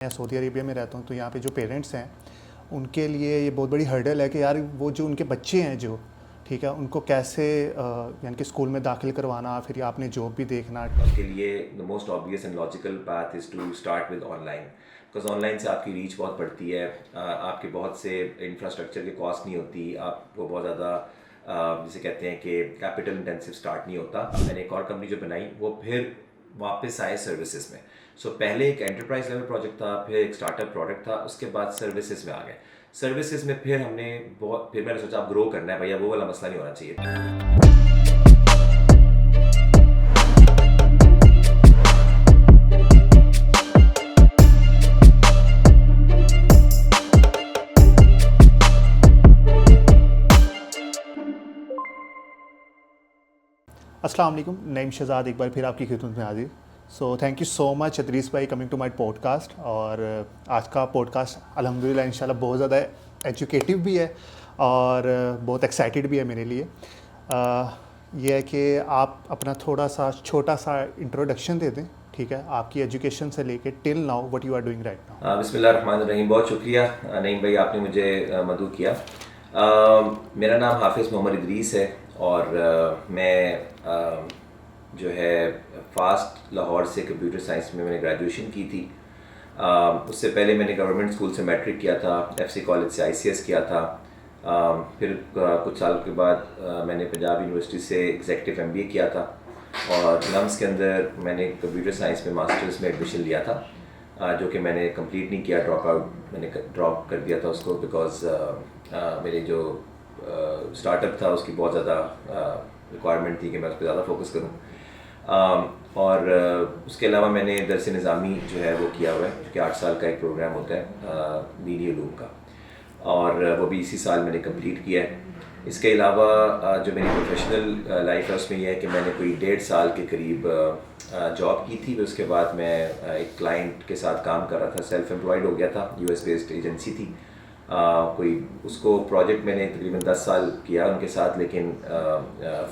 मैं Saudi Arabia में रहता हूँ, तो यहाँ पे जो पेरेंट्स हैं उनके लिए ये बहुत बड़ी हर्डल है कि यार वो जो उनके बच्चे हैं जो ठीक है उनको कैसे यानी कि स्कूल में दाखिल करवाना, फिर आपने जॉब भी देखना। उसके लिए the most obvious and logical path is to start with online, because online से आपकी रीच बहुत बढ़ती है, आपके बहुत से इंफ्रास्ट्रक्चर की कॉस्ट नहीं होती, आपको बहुत ज़्यादा जिसे कहते हैं कि कैपिटल इंटेंसिव स्टार्ट नहीं होता। मैंने एक और कंपनी जो बनाई वो फिर वापस आए सर्विसेज में। सो पहले एक एंटरप्राइज लेवल प्रोजेक्ट था, फिर एक स्टार्टअप प्रोडक्ट था, उसके बाद सर्विसेज में आ गए। सर्विसेज में फिर मैंने सोचा आप ग्रो करना है भैया, वो वाला मसला नहीं होना चाहिए। अस्सलाम वालेकुम, नईम शहजाद एक बार फिर आपकी खिदमत में हाजिर। So thank you so much Idris भाई कमिंग टू माय पॉडकास्ट। और आज का पॉडकास्ट अल्हम्दुलिल्लाह इंशाल्लाह बहुत ज़्यादा एजुकेटिव भी है और बहुत एक्साइटेड भी है मेरे लिए। ये है कि आप अपना थोड़ा सा छोटा सा इंट्रोडक्शन दे दें, ठीक है, आपकी एजुकेशन से लेके till now what you are doing right now. बिस्मिल्लाहिर्रहमानिर्रहीम। बहुत शुक्रिया नईम भाई, आपने मुझे मदऊ किया। मेरा नाम हाफिज़ मोहम्मद इदरीस है और मैं जो है फास्ट लाहौर से कंप्यूटर साइंस में मैंने ग्रेजुएशन की थी। उससे पहले मैंने गवर्नमेंट स्कूल से मैट्रिक किया था, FC कॉलेज से ICS किया था। फिर कुछ साल के बाद मैंने पंजाब यूनिवर्सिटी से एग्जीक्यूटिव MBA किया था और लम्स के अंदर मैंने कंप्यूटर साइंस में मास्टर्स में एडमिशन लिया था, जो कि मैंने कंप्लीट नहीं किया, मैंने ड्रॉप कर दिया था उसको बिकॉज मेरे जो स्टार्टअप था उसकी बहुत ज़्यादा रिक्वायरमेंट थी कि मैं उस पर ज़्यादा फोकस करूँ। और उसके अलावा मैंने दरस निज़ामी जो है वो किया हुआ है, जो कि 8 साल का एक प्रोग्राम होता है दीनी उलूम का, और वो भी इसी साल मैंने कंप्लीट किया है। इसके अलावा जो मेरी प्रोफेशनल लाइफ है उसमें यह है कि मैंने कोई 1.5 साल के करीब जॉब की थी। उसके बाद मैं एक क्लाइंट के साथ काम कर रहा था, सेल्फ एम्प्लॉयड हो गया था, US बेस्ड एजेंसी थी। कोई उसको प्रोजेक्ट मैंने तकरीबन 10 साल किया उनके साथ, लेकिन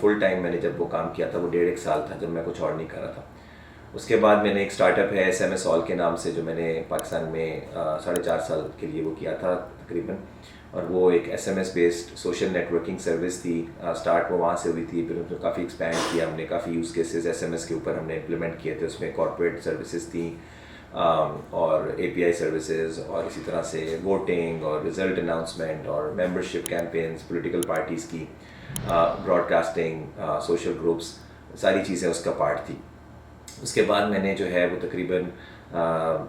फुल टाइम मैंने जब वो काम किया था वो 1.5 साल था जब मैं कुछ और नहीं कर रहा था। उसके बाद मैंने एक स्टार्टअप है SMS ऑल के नाम से, जो मैंने पाकिस्तान में 4.5 साल के लिए वो किया था तकरीबन, और वो एक SMS based social networking service थी। स्टार्ट वो वहाँ से हुई थी, फिर उसमें काफ़ी एक्सपैंड किया हमने, काफ़ी यूज़ केसेस SMS के ऊपर हमने इम्प्लीमेंट किए थे। उसमें कॉर्पोरेट सर्विसेज थी और API सर्विसेज, और इसी तरह से वोटिंग और रिज़ल्ट अनाउंसमेंट और मेंबरशिप कैंपेन्स, पॉलिटिकल पार्टीज़ की ब्रॉडकास्टिंग, सोशल ग्रुप्स, सारी चीज़ें उसका पार्ट थी। उसके बाद मैंने जो है वो तकरीबन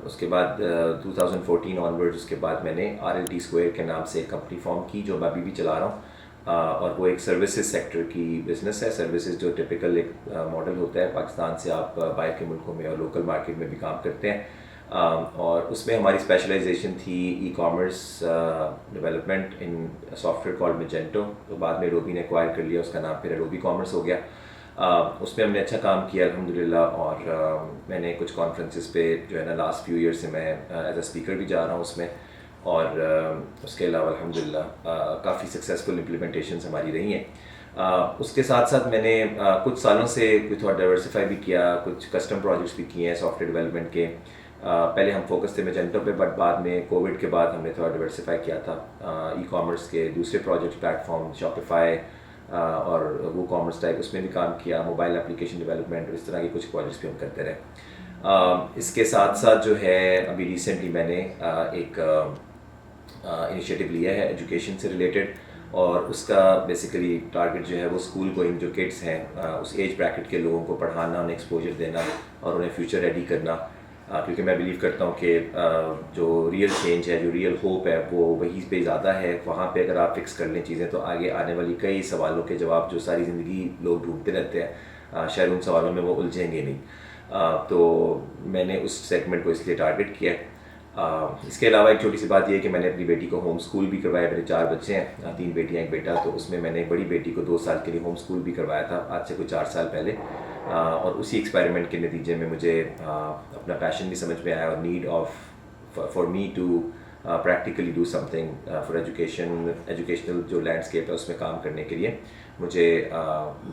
उसके बाद 2014 ऑनवर्ड्स उसके बाद मैंने RLTSquare के नाम से एक कंपनी फॉर्म की, जो मैं अभी भी चला रहा हूँ। और वो एक सर्विसेज सेक्टर की बिज़नेस है। सर्विसेज जो टिपिकल एक मॉडल होता है पाकिस्तान से, आप बाहर के मुल्कों में और लोकल मार्केट में भी काम करते हैं। और उसमें हमारी स्पेशलाइजेशन थी Ecommerce development in software called Magento, तो बाद में Adobe ने एक्वायर कर लिया, उसका नाम फिर Adobe Commerce हो गया। उसमें हमने अच्छा काम किया अल्हम्दुलिल्लाह, और मैंने कुछ कॉन्फ्रेंसेस पे जो है ना लास्ट फ्यू ईयर से मैं एज अ स्पीकर भी जा रहा हूँ उसमें। और उसके अलावा अल्हम्दुलिल्लाह काफ़ी सक्सेसफुल इम्प्लीमेंटेशंस हमारी रही हैं। उसके साथ साथ मैंने कुछ सालों से कुछ थोड़ा डाइवर्सिफाई भी किया, कुछ कस्टम प्रोजेक्ट्स भी किए हैं सॉफ्टवेयर डेवलपमेंट के। पहले हम फोकस थे Magento पे, बट बाद में कोविड के बाद हमने थोड़ा डाइवर्सिफाई किया था E-कॉमर्स के दूसरे प्रोजेक्ट प्लेटफॉर्म शॉपिफाई और वो कॉमर्स टाइप, उसमें भी काम किया, मोबाइल एप्लीकेशन डेवलपमेंट, इस तरह के कुछ प्रोजेक्ट्स भी हम करते रहे। इसके साथ साथ जो है अभी रिसेंटली मैंने एक इनिशिएटिव लिया है एजुकेशन से रिलेटेड, और उसका बेसिकली टारगेट जो है वो स्कूल गोइंग जो किड्स हैं, उस एज ब्रैकेट के लोगों को पढ़ाना, उन्हें एक्सपोजर देना और उन्हें फ्यूचर रेडी करना। क्योंकि मैं बिलीव करता हूँ कि जो रियल चेंज है, जो रियल होप है, वो वहीं पे ज़्यादा है। वहाँ पे अगर आप फिक्स कर लें चीज़ें, तो आगे आने वाली कई सवालों के जवाब जो सारी ज़िंदगी लोग ढूंढते रहते हैं, शायद उन सवालों में वो उलझेंगे नहीं। तो मैंने उस सेगमेंट को इसलिए टारगेट किया है। इसके अलावा एक छोटी सी बात यह है कि मैंने अपनी बेटी को होम स्कूल भी करवाया। मेरे 4 बच्चे हैं, 3 बेटियां 1 बेटा, तो उसमें मैंने बड़ी बेटी को 2 साल के लिए होम स्कूल भी करवाया था, आज से कुछ 4 साल पहले। और उसी एक्सपेरिमेंट के नतीजे में मुझे अपना पैशन भी समझ में आया, और need of for me to practically do something for educational जो लैंडस्केप है उसमें काम करने के लिए मुझे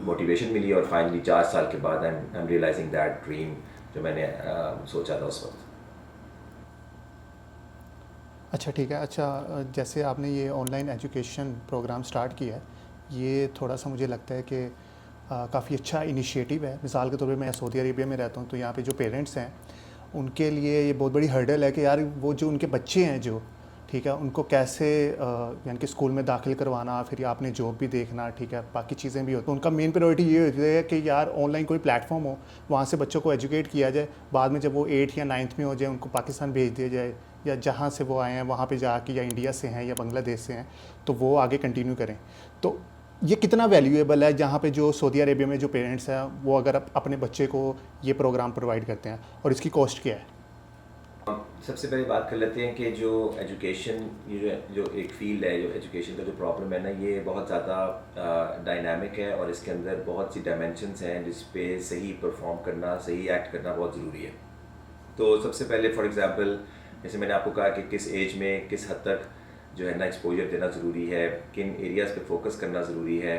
मोटिवेशन मिली। और फाइनली 4 साल के बाद I am realizing that dream जो मैंने सोचा था उस वक्त। अच्छा ठीक है। अच्छा जैसे आपने ये ऑनलाइन एजुकेशन प्रोग्राम स्टार्ट किया है, ये थोड़ा सा मुझे लगता है कि काफ़ी अच्छा इनिशिएटिव है। मिसाल के तौर पे मैं सऊदी अरेबिया में रहता हूँ, तो यहाँ पे जो पेरेंट्स हैं उनके लिए ये बहुत बड़ी हर्डल है कि यार वो जो उनके बच्चे हैं जो, ठीक है, उनको कैसे यानी कि स्कूल में दाखिल करवाना, फिर आपने जॉब भी देखना, ठीक है, बाकी चीज़ें भी होती हैं। उनका मेन प्रायोरिटी ये होती है कि यार ऑनलाइन कोई प्लेटफॉर्म हो, वहाँ से बच्चों को एजुकेट किया जाए, बाद में जब वो 8 या 9th में हो जाए उनको पाकिस्तान भेज दिया जाए, या जहाँ से वो आए हैं वहाँ पे जाके, या इंडिया से हैं या बांग्लादेश से हैं, तो वो आगे कंटिन्यू करें। तो ये कितना वैल्यूएबल है जहाँ पे जो सऊदी अरेबिया में जो पेरेंट्स हैं वो अगर अपने बच्चे को ये प्रोग्राम प्रोवाइड करते हैं, और इसकी कॉस्ट क्या है? सबसे पहले बात कर लेते हैं कि जो एजुकेशन, ये जो एक फील्ड है, जो एजुकेशन का जो प्रॉब्लम है ना, ये बहुत ज़्यादा डायनामिक है और इसके अंदर बहुत सी डायमेंशंस हैं जिस पे सही परफॉर्म करना, सही एक्ट करना बहुत ज़रूरी है। तो सबसे पहले फॉर एग्जांपल, जैसे मैंने आपको कहा कि किस एज में किस हद तक जो है ना एक्सपोजर देना ज़रूरी है, किन एरियाज़ पे फोकस करना ज़रूरी है,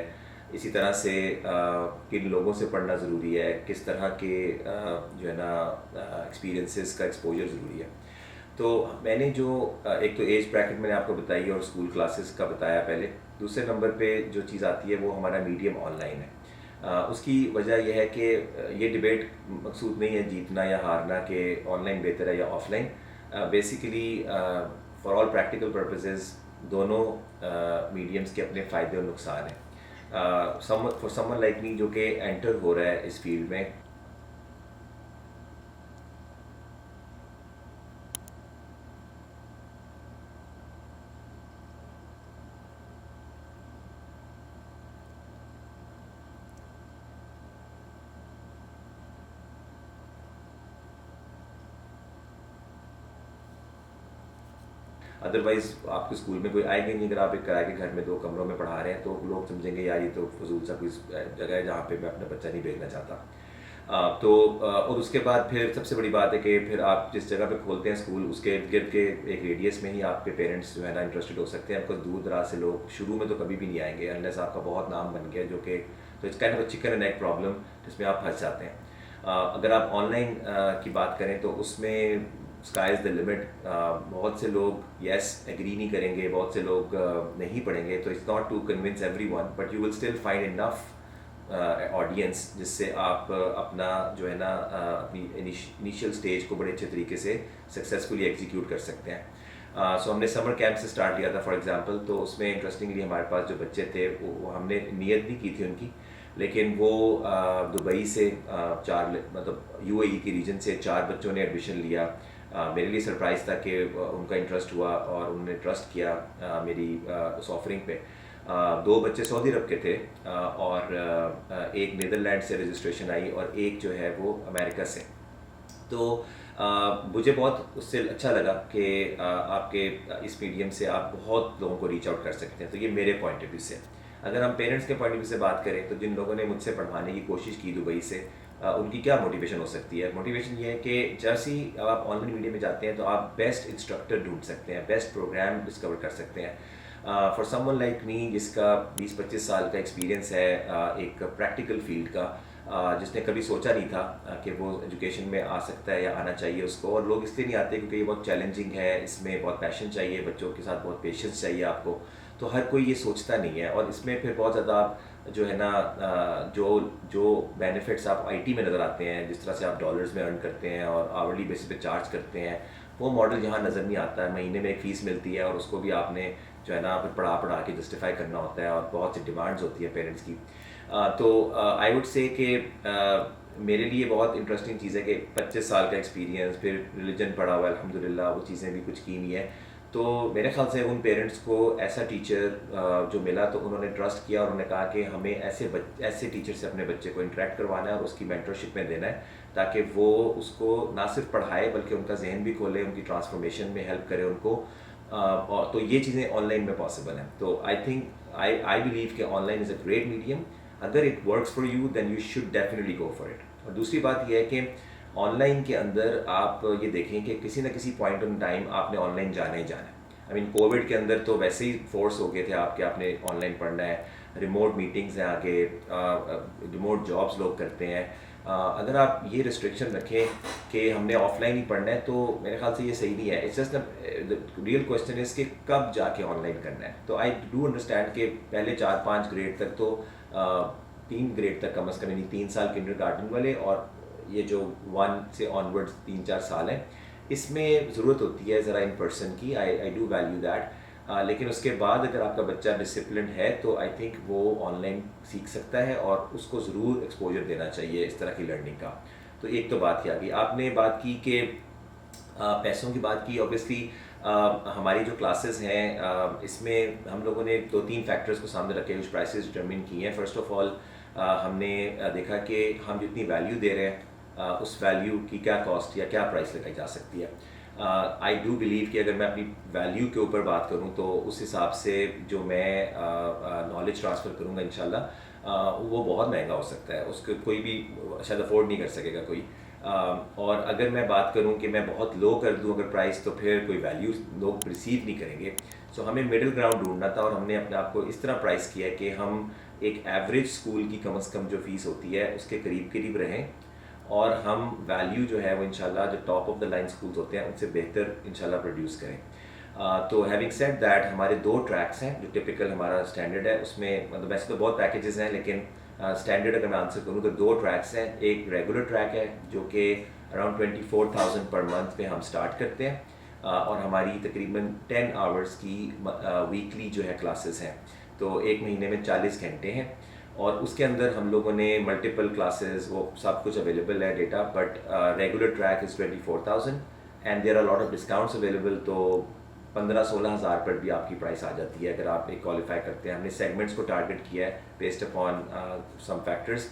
इसी तरह से किन लोगों से पढ़ना ज़रूरी है, किस तरह के जो है ना एक्सपीरियंसेस का एक्सपोजर ज़रूरी है। तो मैंने जो एक तो एज ब्रैकेट मैंने आपको बताई और स्कूल क्लासेस का बताया पहले। दूसरे नंबर पे जो चीज़ आती है वो हमारा मीडियम ऑनलाइन है। उसकी वजह यह है कि ये डिबेट मकसूद नहीं है जीतना या हारना कि ऑनलाइन बेहतर है या offline. Basically for all practical purposes दोनों मीडियम्स के अपने फ़ायदे और नुकसान हैं। फॉर समवन लाइक मी जो कि एंटर हो रहा है इस फील्ड में, अदरवाइज़ आपके स्कूल में कोई आएगा नहीं। अगर आप एक किराए के घर में 2 कमरों में पढ़ा रहे हैं तो लोग समझेंगे यार ये तो फजूल सा कोई जगह है जहाँ पे मैं अपना बच्चा नहीं भेजना चाहता। और उसके बाद फिर सबसे बड़ी बात है कि फिर आप जिस जगह पे खोलते हैं स्कूल, उसके इर्द गिर्द के एक रेडियस में ही आपके पेरेंट्स जो है ना इंटरेस्टेड हो सकते हैं। आपको दूर दराज से लोग शुरू में तो कभी भी नहीं आएंगे अनलेस आपका बहुत नाम बन गया, जो कि तो it's kind of chicken and egg problem जिसमें आप फंस जाते हैं। अगर आप ऑनलाइन की बात करें तो उसमें स्काई इज़ द लिमिट। बहुत से लोग यस एग्री नहीं करेंगे, बहुत से लोग नहीं पढ़ेंगे, तो it's not to convince everyone, but you will still find enough audience जिससे आप अपना जो है ना अपनी इनिशियल स्टेज को बड़े अच्छे तरीके से सक्सेसफुली एग्जीक्यूट कर सकते हैं। सो हमने समर कैंप से स्टार्ट किया था फॉर एग्जांपल। तो उसमें इंटरेस्टिंगली हमारे पास जो बच्चे थे वो हमने नियत नहीं की थी उनकी, लेकिन वो दुबई से 4 मतलब यूएई की रीजन से 4 बच्चों ने एडमिशन लिया। मेरे लिए सरप्राइज़ था कि उनका इंटरेस्ट हुआ और उन्होंने ट्रस्ट किया मेरी उस ऑफरिंग पे। 2 बच्चे सऊदी अरब के थे और एक नीदरलैंड से रजिस्ट्रेशन आई और एक जो है वो अमेरिका से। तो मुझे बहुत उससे अच्छा लगा कि आपके इस मीडियम से आप बहुत लोगों को रीच आउट कर सकते हैं। तो ये मेरे पॉइंट ऑफ व्यू से। अगर हम पेरेंट्स के पॉइंट ऑफ व्यू से बात करें तो जिन लोगों ने मुझसे पढ़वाने की कोशिश की दुबई से, उनकी क्या मोटिवेशन हो सकती है? मोटिवेशन ये है कि जैसे ही आप ऑनलाइन मीडियम में जाते हैं तो आप बेस्ट इंस्ट्रक्टर ढूंढ सकते हैं, बेस्ट प्रोग्राम डिस्कवर कर सकते हैं। फॉर समवन लाइक मी जिसका 20-25 साल का एक्सपीरियंस है एक प्रैक्टिकल फील्ड का, जिसने कभी सोचा नहीं था कि वो एजुकेशन में आ सकता है या आना चाहिए उसको। और लोग इसलिए नहीं आते क्योंकि ये बहुत चैलेंजिंग है, इसमें बहुत पैशन चाहिए, बच्चों के साथ बहुत पेशेंस चाहिए आपको। तो हर कोई ये सोचता नहीं है और इसमें फिर बहुत ज़्यादा जो है ना जो बेनिफिट्स आप आईटी में नज़र आते हैं, जिस तरह से आप डॉलर्स में अर्न करते हैं और आवरली बेसिस पे चार्ज करते हैं, वो मॉडल यहाँ नज़र नहीं आता है। महीने में एक फ़ीस मिलती है और उसको भी आपने जो है ना फिर पढ़ा के जस्टिफाई करना होता है और बहुत सी डिमांड्स होती है पेरेंट्स की। तो आई वुड से कि मेरे लिए बहुत इंटरेस्टिंग चीज़ है कि 25 साल का एक्सपीरियंस, फिर रिलीजन पढ़ा हुआ है अल्हम्दुलिल्लाह, वो चीज़ें भी कुछ की हुई हैं। तो मेरे ख्याल से उन पेरेंट्स को ऐसा टीचर जो मिला तो उन्होंने ट्रस्ट किया और उन्होंने कहा कि हमें ऐसे टीचर से अपने बच्चे को इंटरेक्ट करवाना है और उसकी मेंटरशिप में देना है, ताकि वो उसको ना सिर्फ पढ़ाए बल्कि उनका जहन भी खोले, उनकी ट्रांसफॉर्मेशन में हेल्प करे उनको। और तो ये चीज़ें ऑनलाइन में पॉसिबल हैं। तो आई बिलीव कि online is a great medium. अगर it works for you then you should definitely go for it. और दूसरी बात यह है कि ऑनलाइन के अंदर आप ये देखें कि किसी ना किसी पॉइंट ऑन टाइम आपने ऑनलाइन जाना ही जाना है। आई मीन कोविड के अंदर तो वैसे ही फोर्स हो गए थे आपके, आपने ऑनलाइन पढ़ना है, रिमोट मीटिंग्स हैं आगे, रिमोट जॉब्स लोग करते हैं। अगर आप ये रिस्ट्रिक्शन रखें कि हमने ऑफलाइन ही पढ़ना है तो मेरे ख्याल से ये सही नहीं है. It's just the real question is कि कब जाके ऑनलाइन करना है. तो आई डू अंडरस्टैंड कि पहले 4-5 ग्रेड तक तो 3 ग्रेड तक कम अज़ कम, यानी 3 साल किंडरगार्टन वाले, और ये जो 1 से ऑनवर्ड्स 3-4 साल हैं, इसमें ज़रूरत होती है ज़रा इन पर्सन की. I do value that. लेकिन उसके बाद अगर आपका बच्चा डिसिप्लिन है तो आई थिंक वो ऑनलाइन सीख सकता है, और उसको ज़रूर एक्सपोजर देना चाहिए इस तरह की लर्निंग का. तो एक तो बात ही आ गई. आपने बात की कि पैसों की बात की. ऑब्वियसली हमारी जो क्लासेस हैं इसमें हम लोगों ने 2-3 फैक्टर्स को सामने रखे कुछ प्राइसेस डिटरमिन किए हैं. फर्स्ट ऑफ ऑल हमने देखा कि हम जितनी वैल्यू दे रहे हैं उस वैल्यू की क्या कॉस्ट या क्या प्राइस लगाई जा सकती है. आई डू बिलीव कि अगर मैं अपनी वैल्यू के ऊपर बात करूं तो उस हिसाब से जो मैं नॉलेज ट्रांसफ़र करूंगा इंशाल्लाह वो बहुत महंगा हो सकता है. उसको कोई भी शायद अफोर्ड नहीं कर सकेगा कोई. और अगर मैं बात करूं कि मैं बहुत लो कर दूं अगर प्राइस, तो फिर कोई वैल्यू लोग रिसीव नहीं करेंगे. सो हमें मिडिल ग्राउंड ढूंढना था, और हमने अपने आप को इस तरह प्राइस किया है कि हम एक एवरेज स्कूल की कम से कम जो फ़ीस होती है उसके करीब करीब रहें, और हम वैल्यू जो है वो इंशाल्लाह जो top of the line schools होते हैं उनसे बेहतर इंशाल्लाह प्रोड्यूस करें. तो हैविंग सेड दैट हमारे 2 ट्रैक्स हैं जो टिपिकल हमारा स्टैंडर्ड है. उसमें मतलब वैसे तो बहुत पैकेजेस हैं, लेकिन स्टैंडर्ड अगर मैं आंसर करूँ तो 2 ट्रैक्स हैं. एक रेगुलर ट्रैक है जो कि अराउंड 24,000 पर मंथ पे हम स्टार्ट करते हैं, और हमारी तकरीबन 10 आवर्स की वीकली जो है क्लासेस हैं. तो एक महीने में 40 घंटे हैं, और उसके अंदर हम लोगों ने मल्टीपल क्लासेस वो सब कुछ अवेलेबल है data. But regular track is 24,000 and there are lot of discounts available. तो 15-16 हज़ार पर भी आपकी प्राइस आ जाती है अगर आप एक क्वालिफाई करते हैं. हमने सेगमेंट्स को टारगेट किया है बेस्ड अपॉन सम फैक्टर्स.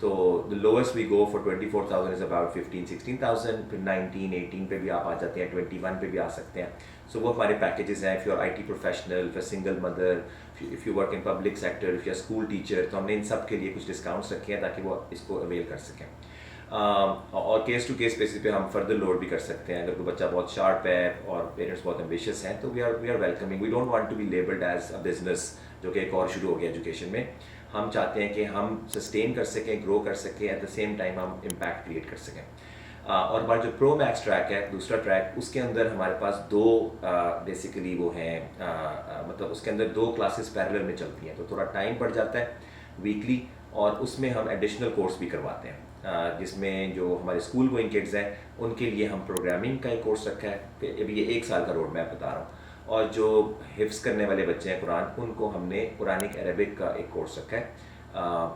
तो the lowest we go for 24,000 is about 15-16,000. फिर 19-18 पे भी आप आ जाते हैं, 21 पे भी आ सकते हैं. सो वो हमारे पैकेजेस हैं. If you are IT professional, if you single mother, if you work in public sector, if you are school teacher, तो हमने इन सब के लिए कुछ डिस्काउंट्स रखे हैं ताकि वो इसको अवेल कर सकें. और केस टू केस बेसिस पे हम फर्दर लोड भी कर सकते हैं. अगर कोई बच्चा बहुत शार्प है और पेरेंट्स बहुत एम्बिशियस हैं तो we are welcoming. We don't want to be labelled as a business, जो कि एक और शुरू हो गया एजुकेशन में. हम चाहते हैं कि हम सस्टेन कर सकें, ग्रो कर सकें, एट द सेम टाइम हम इम्पैक्ट क्रिएट कर सकें. और हमारा जो प्रो मैक्स ट्रैक है, दूसरा ट्रैक, उसके अंदर हमारे पास 2 बेसिकली वो हैं, मतलब उसके अंदर 2 क्लासेस पैरेलल में चलती हैं, तो थोड़ा टाइम बढ़ जाता है वीकली. और उसमें हम एडिशनल कोर्स भी करवाते हैं, जिसमें जो हमारे स्कूल गोइंग किड्स हैं उनके लिए हम प्रोग्रामिंग का एक कोर्स रखा है. अभी ये 1 साल का रोड मैप बता रहा हूँ. और जो हिफ्स करने वाले बच्चे हैं कुरान, उनको हमने कुरानिक अरबिक का एक कोर्स रखा है.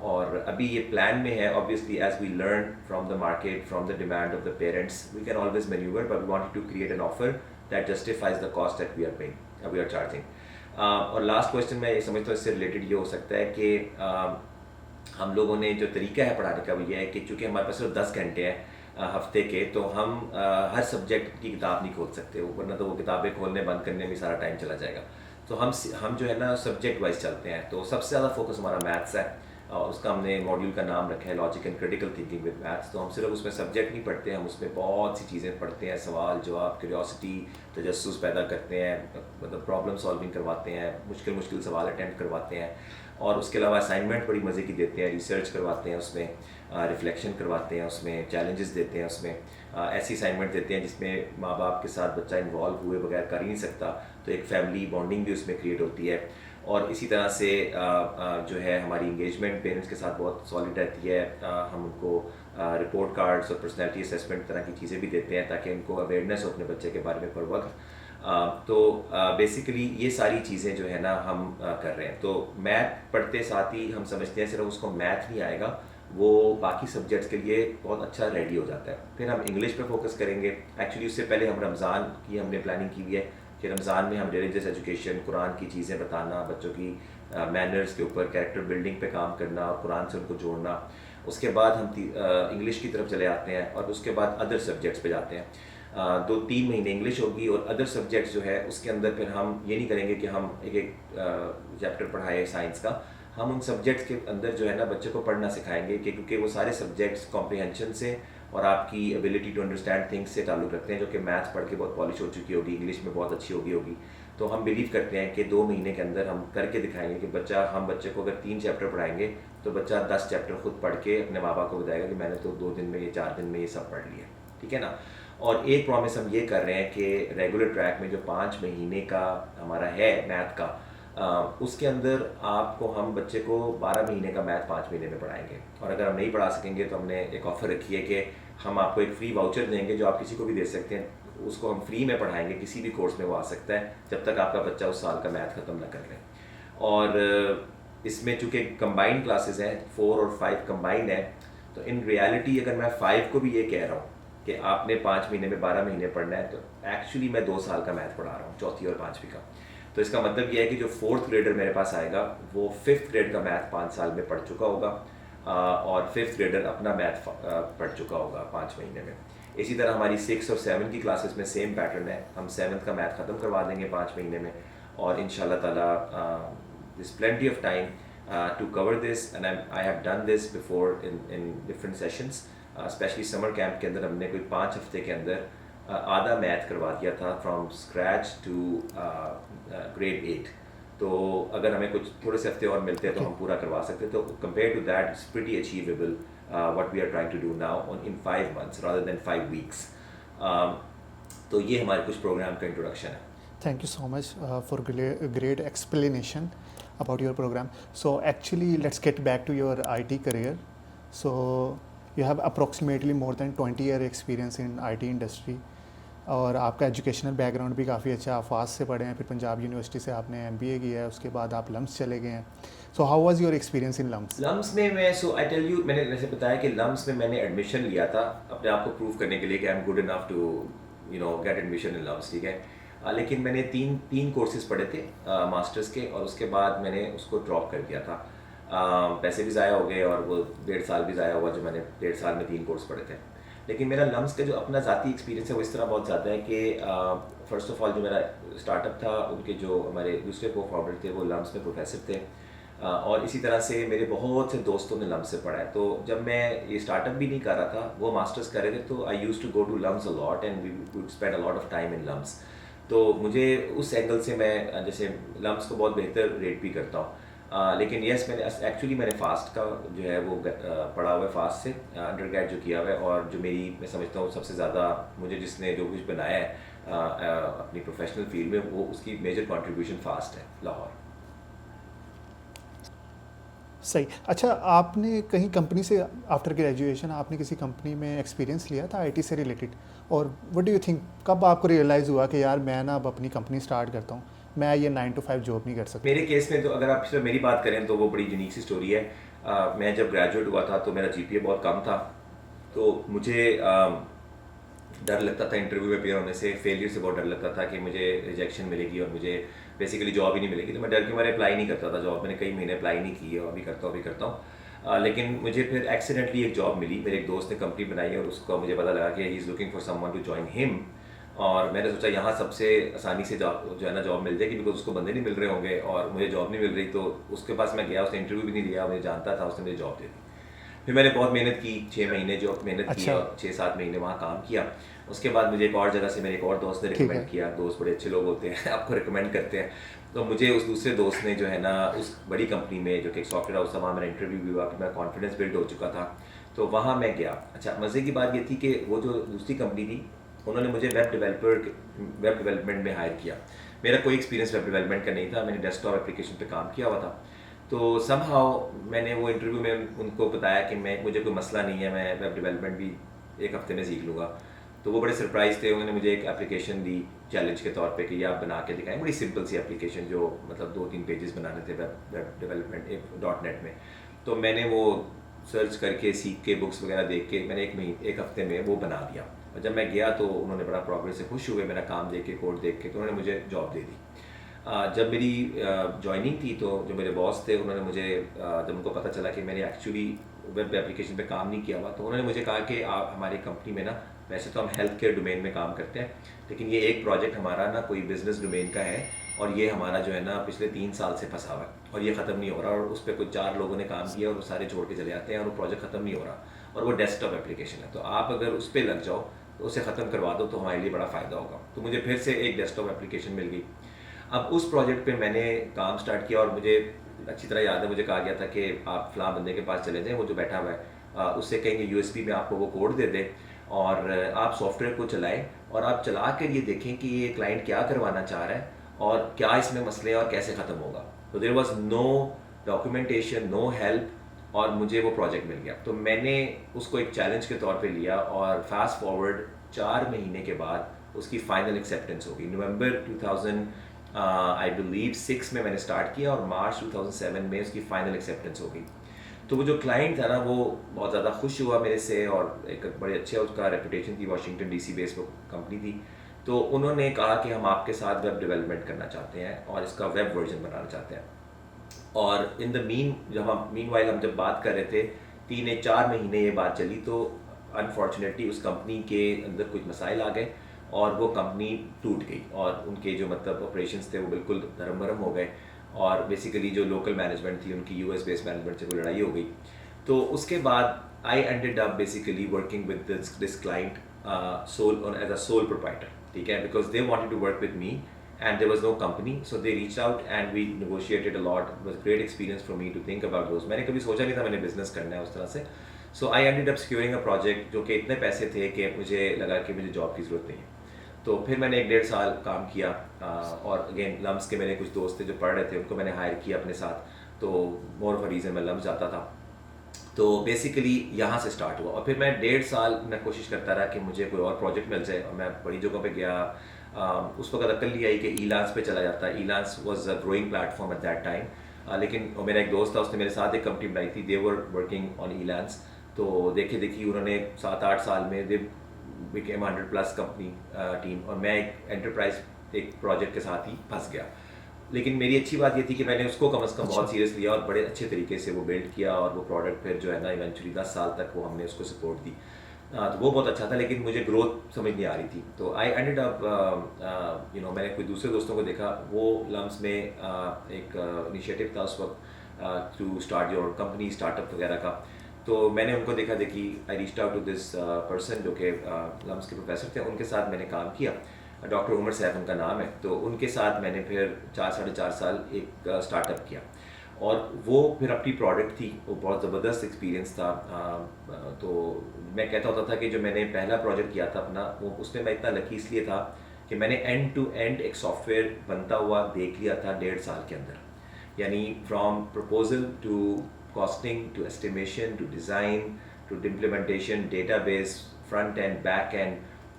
और अभी ये प्लान में है. Obviously as we learn from the market, from the demand of the parents, we can always manoeuvre, but we wanted to create an offer that justifies the cost that we are paying, we are charging. और last question मैं ये समझता हूँ इससे related ये हो सकता है कि हम लोगों ने जो तरीका है पढ़ाने का वो ये है कि चूँकि हमारे पास सिर्फ 10 घंटे हैं हफ्ते के, तो हम हर सब्जेक्ट की किताब नहीं खोल सकते, वरना तो वो किताबें खोलने बंद करने में सारा टाइम चला जाएगा. तो हम जो है ना सब्जेक्ट वाइज चलते हैं. तो सबसे ज़्यादा फोकस हमारा मैथ्स है, और उसका हमने मॉड्यूल का नाम रखा है logic and critical thinking with maths. तो हम सिर्फ उसमें सब्जेक्ट नहीं पढ़ते, हम उसमें बहुत सी चीज़ें पढ़ते हैं, सवाल जवाब, क्यूरियोसिटी, तजस्सुस पैदा करते हैं, मतलब प्रॉब्लम सॉल्विंग करवाते हैं, मुश्किल सवाल अटेम्प्ट करवाते हैं. और उसके अलावा असाइनमेंट बड़ी मज़े की देते हैं, रिसर्च करवाते हैं उसमें, रिफ्लेक्शन करवाते हैं उसमें, चैलेंजेस देते हैं उसमें. ऐसी असाइनमेंट देते हैं जिसमें माँ बाप के साथ बच्चा इन्वॉल्व हुए बगैर कर ही नहीं सकता, तो एक फैमिली बॉन्डिंग भी उसमें क्रिएट होती है. और इसी तरह से जो है हमारी इंगेजमेंट पेरेंट्स के साथ बहुत सॉलिड रहती है. हम उनको रिपोर्ट कार्ड्स और पर्सनैलिटी असेसमेंट तरह की चीज़ें भी देते हैं ताकि उनको अवेयरनेस हो अपने बच्चे के बारे में पर वक्त. तो बेसिकली ये सारी चीज़ें जो है ना हम कर रहे हैं. तो मैथ पढ़ते साथ ही हम समझते हैं सिर्फ उसको मैथ नहीं आएगा, वो बाकी सब्जेक्ट्स के लिए बहुत अच्छा रेडी हो जाता है. फिर हम इंग्लिश पे फोकस करेंगे. एक्चुअली उससे पहले हम रमज़ान की हमने प्लानिंग की हुई है कि रमज़ान में हम रिलीजियस एजुकेशन, कुरान की चीज़ें बताना, बच्चों की मैनर्स के ऊपर, कैरेक्टर बिल्डिंग पे काम करना और कुरान से उनको जोड़ना. उसके बाद हम इंग्लिश की तरफ चले आते हैं, और उसके बाद अदर सब्जेक्ट्स पे जाते हैं. 2-3 महीने इंग्लिश होगी, और अदर सब्जेक्ट्स जो है उसके अंदर फिर हम ये नहीं करेंगे कि हम एक चैप्टर पढ़ाए साइंस का. हम उन सब्जेक्ट्स के अंदर जो है ना बच्चे को पढ़ना सिखाएंगे, कि क्योंकि वो सारे सब्जेक्ट्स कॉम्प्रिहेंशन से और आपकी एबिलिटी टू अंडरस्टैंड थिंग्स से ताल्लुक़ रखते हैं, जो कि मैथ्स पढ़ के बहुत पॉलिश हो चुकी होगी, इंग्लिश में बहुत अच्छी होगी। तो हम बिलीव करते हैं कि 2 महीने के अंदर हम करके दिखाएंगे कि हम बच्चे को अगर 3 चैप्टर पढ़ाएंगे तो बच्चा 10 चैप्टर खुद पढ़ के अपने माँ बाप को बताएगा कि मैंने तो 2 दिन में, ये 4 दिन में ये सब पढ़ लिया, ठीक है ना। और एक प्रॉमिस हम ये कर रहे हैं कि रेगुलर ट्रैक में जो 5 महीने का हमारा है मैथ का, उसके अंदर आपको हम बच्चे को 12 महीने का मैथ 5 महीने में पढ़ाएंगे। और अगर हम नहीं पढ़ा सकेंगे तो हमने एक ऑफ़र रखी है कि हम आपको एक फ्री वाउचर देंगे जो आप किसी को भी दे सकते हैं, उसको हम फ्री में पढ़ाएंगे, किसी भी कोर्स में वो आ सकता है जब तक आपका बच्चा उस साल का मैथ ख़त्म ना कर ले। और इसमें चूँकि कंबाइंड क्लासेस हैं, 4 और 5 कंबाइंड है, तो इन रियलिटी अगर मैं 5 को भी ये कह रहा हूँ कि आपने 5 महीने में 12 महीने पढ़ना है, तो एक्चुअली मैं 2 साल का मैथ पढ़ा रहा हूँ, चौथी और 5वीं का। तो इसका मतलब ये है कि जो 4th ग्रेडर मेरे पास आएगा वो 5th ग्रेड का मैथ 5 साल में पढ़ चुका होगा, और 5th ग्रेडर अपना मैथ पढ़ चुका होगा 5 महीने में। इसी तरह हमारी 6 और 7 की क्लासेस में सेम पैटर्न है, हम 7th का मैथ ख़त्म करवा देंगे 5 महीने में। और इंशाल्लाह ताला this plenty of time to cover this, and I have done this before in different sessions, specially summer camp के अंदर हमने कोई 5 हफ्ते के अंदर आधा मैथ करवा दिया था फ्रॉम स्क्रैच टू ग्रेड 8। तो अगर हमें कुछ थोड़े से हफ्ते और मिलते हैं तो हम पूरा करवा सकते हैं। तो compare to that it's pretty achievable what we are trying to do now in 5 months rather than 5 weeks। तो ये हमारे कुछ प्रोग्राम का इंट्रोडक्शन है। Thank you so much for great explanation about your program. So actually, let's get back to your IT career. So you have approximately more than 20 year experience in IT industry. और आपका educational background भी काफ़ी अच्छा, हफाज से पढ़े हैं, फिर Punjab university से आपने MBA किया है, उसके बाद आप लम्स चले गए हैं। So how was your experience in LUMS? LUMS में मैं आई टेल यू, मैंने जैसे बताया कि लम्स में मैंने एडमिशन लिया था अपने आप को प्रूव करने के लिए कि I am good enough to get admission in LUMS, ठीक है। लेकिन मैंने तीन कोर्सेज पढ़े थे मास्टर्स के, और उसके बाद मैंने उसको ड्रॉप कर दिया था। पैसे भी ज़ाया हो गए और वो 1.5 साल भी ज़ाया हुआ जो मैंने 1.5 साल में 3 कोर्स पढ़े थे। लेकिन मेरा लम्स का जो अपना ज़ाती एक्सपीरियंस है वो इस तरह बहुत ज़्यादा है कि फ़र्स्ट ऑफ़ ऑल जो मेरा स्टार्टअप था, उनके जो हमारे दूसरे को फाउंडर थे वो लम्स में प्रोफेसर थे, और इसी तरह से मेरे बहुत से दोस्तों ने लम्स से पढ़ा है। तो जब मैं ये स्टार्टअप भी नहीं कर रहा था, वो मास्टर्स कर रहे थे, तो I use to go to LUMS a lot and we would spend a lot of time in LUMS. तो मुझे उस एंगल से मैं जैसे लम्स को बहुत बेहतर रेट भी करता हूँ। लेकिन यस, मैंने फास्ट का जो है वो पढ़ा हुआ है, फास्ट से अंडरग्रेड जो किया हुआ है, और जो मैं समझता हूँ सबसे ज़्यादा मुझे जिसने जो कुछ बनाया है अपनी प्रोफेशनल फील्ड में, वो उसकी मेजर कंट्रीब्यूशन फास्ट है, लाहौर। सही। अच्छा, आपने कहीं कंपनी से आफ्टर ग्रेजुएशन आपने किसी कंपनी में एक्सपीरियंस लिया था IT से रिलेटेड? और व्हाट डू यू थिंक, कब आपको रियलाइज़ हुआ कि यार मैं ना अब अपनी कंपनी स्टार्ट करता हूँ, मैं ये 9 to 5 जॉब नहीं कर सकता? मेरे केस में तो अगर आप सिर्फ मेरी बात करें तो वो बड़ी यूनिक सी स्टोरी है। मैं जब ग्रेजुएट हुआ था तो मेरा GPA बहुत कम था, तो मुझे डर लगता था इंटरव्यू में अपीयर होने से, फेलियर से बहुत डर लगता था कि मुझे रिजेक्शन मिलेगी और मुझे बेसिकली जॉब ही नहीं मिलेगी। तो मैं डर के मारे अप्लाई नहीं करता था जॉब। मैंने कई महीने अप्लाई नहीं की है, अभी करता हूँ। लेकिन मुझे फिर एक्सीडेंटली एक जॉब मिली। मेरे एक दोस्त ने कंपनी बनाई और उसको मुझे पता लगा कि he is looking for someone to join him, और मैंने सोचा यहाँ सबसे आसानी से जॉब जो है ना जॉब मिल जाएगी, बिकॉज उसको बंदे नहीं मिल रहे होंगे और मुझे जॉब नहीं मिल रही। तो उसके पास मैं गया, उसने इंटरव्यू भी नहीं लिया, मुझे जानता था, उसने मुझे जॉब दे दी। फिर मैंने बहुत मेहनत की, 6 महीने जो मेहनत की और 6-7 महीने वहाँ काम किया। उसके बाद मुझे एक और जगह से मेरे एक और दोस्त ने रिकमेंड किया। दोस्त बड़े अच्छे लोग होते हैं, आपको रिकमेंड करते हैं। तो मुझे उस दूसरे दोस्त ने जो है ना उस बड़ी कंपनी में जो कि एक सॉफ्टवेयर हाउस था, वहाँ मेरा इंटरव्यू भी हुआ, मेरा कॉन्फिडेंस बिल्ड हो चुका था, तो वहाँ मैं गया। अच्छा, मज़े की बात ये थी कि वो जो दूसरी कंपनी थी उन्होंने मुझे वेब डेवलपमेंट में हायर किया। मेरा कोई एक्सपीरियंस वेब डेवलपमेंट का नहीं था, मैंने डेस्कटॉप एप्लीकेशन पे काम किया हुआ था। तो समहाउ मैंने वो इंटरव्यू में उनको बताया कि मुझे कोई मसला नहीं है, मैं वेब डेवलपमेंट भी 1 हफ्ते में सीख लूँगा। तो वो बड़े सरप्राइज़ थे। उन्होंने मुझे एक एप्लीकेशन दी चैलेंज के तौर पे कि ये आप बना के दिखाएं, बड़ी सिंपल सी एप्लीकेशन जो मतलब 2-3 पेजेस बनाने थे वेब डेवलपमेंट .NET में। तो मैंने वो सर्च करके सीख के बुक्स वगैरह देख के मैंने 1 हफ्ते में वो बना दिया। और जब मैं गया तो उन्होंने बड़ा प्रोग्रेस से खुश हुए, मेरा काम देख के, कोड देख के, तो उन्होंने मुझे जॉब दे दी। जब मेरी जॉइनिंग थी तो जो मेरे बॉस थे उन्होंने मुझे जब उनको पता चला कि मैंने एक्चुअली वेब एप्लीकेशन पे काम नहीं किया हुआ, तो उन्होंने मुझे कहा कि आप हमारी कंपनी में ना, वैसे तो हम हेल्थ केयर डोमेन में काम करते हैं, लेकिन ये एक प्रोजेक्ट हमारा ना कोई बिजनेस डोमेन का है और ये हमारा जो है ना पिछले 3 साल से फंसा हुआ है और ये ख़त्म नहीं हो रहा, और उस पर कुछ 4 लोगों ने काम किया और वो सारे छोड़ के चले जाते हैं और वो प्रोजेक्ट ख़त्म नहीं हो रहा, और वो डेस्कटॉप एप्लीकेशन है। तो आप अगर उस पर लग जाओ तो उसे ख़त्म करवा दो तो हमारे लिए बड़ा फ़ायदा होगा। तो मुझे फिर से एक डेस्कटॉप एप्लीकेशन मिल गई। अब उस प्रोजेक्ट पे मैंने काम स्टार्ट किया और मुझे अच्छी तरह याद है, मुझे कहा गया था कि आप फ़लाँ बंदे के पास चले जाएँ, वो जो बैठा हुआ है उससे कहेंगे USB में आपको वो कोड दे दे और आप सॉफ्टवेयर को चलाएं और आप चला कर ये देखें कि ये क्लाइंट क्या करवाना चाह रहा है और क्या इसमें मसले हैं और कैसे ख़त्म होगा। तो there was no documentation, no help और मुझे वो प्रोजेक्ट मिल गया। तो मैंने उसको एक चैलेंज के तौर पे लिया और फास्ट फॉरवर्ड 4 महीने के बाद उसकी फाइनल एक्सेप्टेंस होगी। नवंबर 2000 आई बिलीव 6 में मैंने स्टार्ट किया और मार्च 2007 में उसकी फाइनल एक्सेप्टेंस हो गई। तो वो जो क्लाइंट था ना वो बहुत ज़्यादा खुश हुआ मेरे से और एक बड़े अच्छे उसका रेपुटेशन थी, वाशिंगटन DC बेस्ड कंपनी थी। तो उन्होंने कहा कि हम आपके साथ वेब डेवलपमेंट करना चाहते हैं और इसका वेब वर्जन बनाना चाहते हैं। और इन द मीन वाइल हम जब बात कर रहे थे 3-4 महीने ये बात चली, तो अनफॉर्चुनेटली उस कंपनी के अंदर कुछ मसाइल आ गए और वो कंपनी टूट गई और उनके जो मतलब ऑपरेशंस थे वो बिल्कुल धर्म भरम हो गए और बेसिकली जो लोकल मैनेजमेंट थी उनकी US बेस्ड मैनेजमेंट से कोई लड़ाई हो गई। तो उसके बाद I ended up basically working with this client sole as a sole proprietor, ठीक है, because they wanted to work with me and there was no company, so they reached out and we negotiated a lot. It was a great experience for me to think about those. मैंने कभी सोचा नहीं था मैंने business करना है उस तरह से। So I ended up securing a project जो कि इतने पैसे थे कि मुझे लगा कि मुझे जॉब की ज़रूरत नहीं है। तो फिर मैंने 1-1.5 साल काम किया और अगेन लम्स के मेरे कुछ दोस्त थे जो पढ़ रहे थे, उनको मैंने हायर किया अपने साथ। तो मोर ऑफ अ रीज़न मैं लम्स जाता था। तो बेसिकली यहाँ से स्टार्ट हुआ और फिर मैं 1.5 साल मैं कोशिश करता रहा कि मुझे कोई और प्रोजेक्ट मिल जाए और मैं बड़ी जगहों पे गया। उस वक्त अकल नहीं आई कि ईलांस पे चला जाता है। Elance was a growing platform at that time, लेकिन मेरा एक दोस्त था, उसने मेरे साथ एक कंपनी बनाई थी, दे वर वर्किंग ऑन ईलांस। तो देखे देखी उन्होंने 7-8 साल में दे बिकेम 100+ कंपनी टीम और मैं एक एंटरप्राइज एक प्रोजेक्ट के साथ ही फंस गया। लेकिन मेरी अच्छी बात ये थी कि मैंने उसको कम से कम बहुत सीरियस लिया और बड़े अच्छे तरीके से वो बिल्ड किया और वो प्रोडक्ट फिर जो है ना इवेंचुअली 10 साल तक वो हमने उसको सपोर्ट दी। तो वो बहुत अच्छा था, लेकिन मुझे ग्रोथ समझ नहीं आ रही थी। तो आई एंडेड अप मैंने कोई दूसरे दोस्तों को देखा, वो लम्स में एक इनिशिएटिव था उस वक्त to start your company, startup वगैरह का। तो मैंने उनको देखा देखी I reached out to this person जो कि लम्स के प्रोफेसर थे, उनके साथ मैंने काम किया। डॉक्टर उमर सैफ उनका नाम है। तो उनके साथ मैंने फिर 4-4.5 साल एक स्टार्टअप किया और वो फिर अपनी प्रोडक्ट थी, वो बहुत ज़बरदस्त एक्सपीरियंस था। तो मैं कहता होता था कि जो मैंने पहला प्रोजेक्ट किया था अपना, वो उसमें मैं इतना लकी इसलिए था कि मैंने एंड टू एंड एक सॉफ्टवेयर बनता हुआ देख लिया था 1.5 साल के अंदर। यानी from proposal to costing to estimation to design to implementation, database, front end back end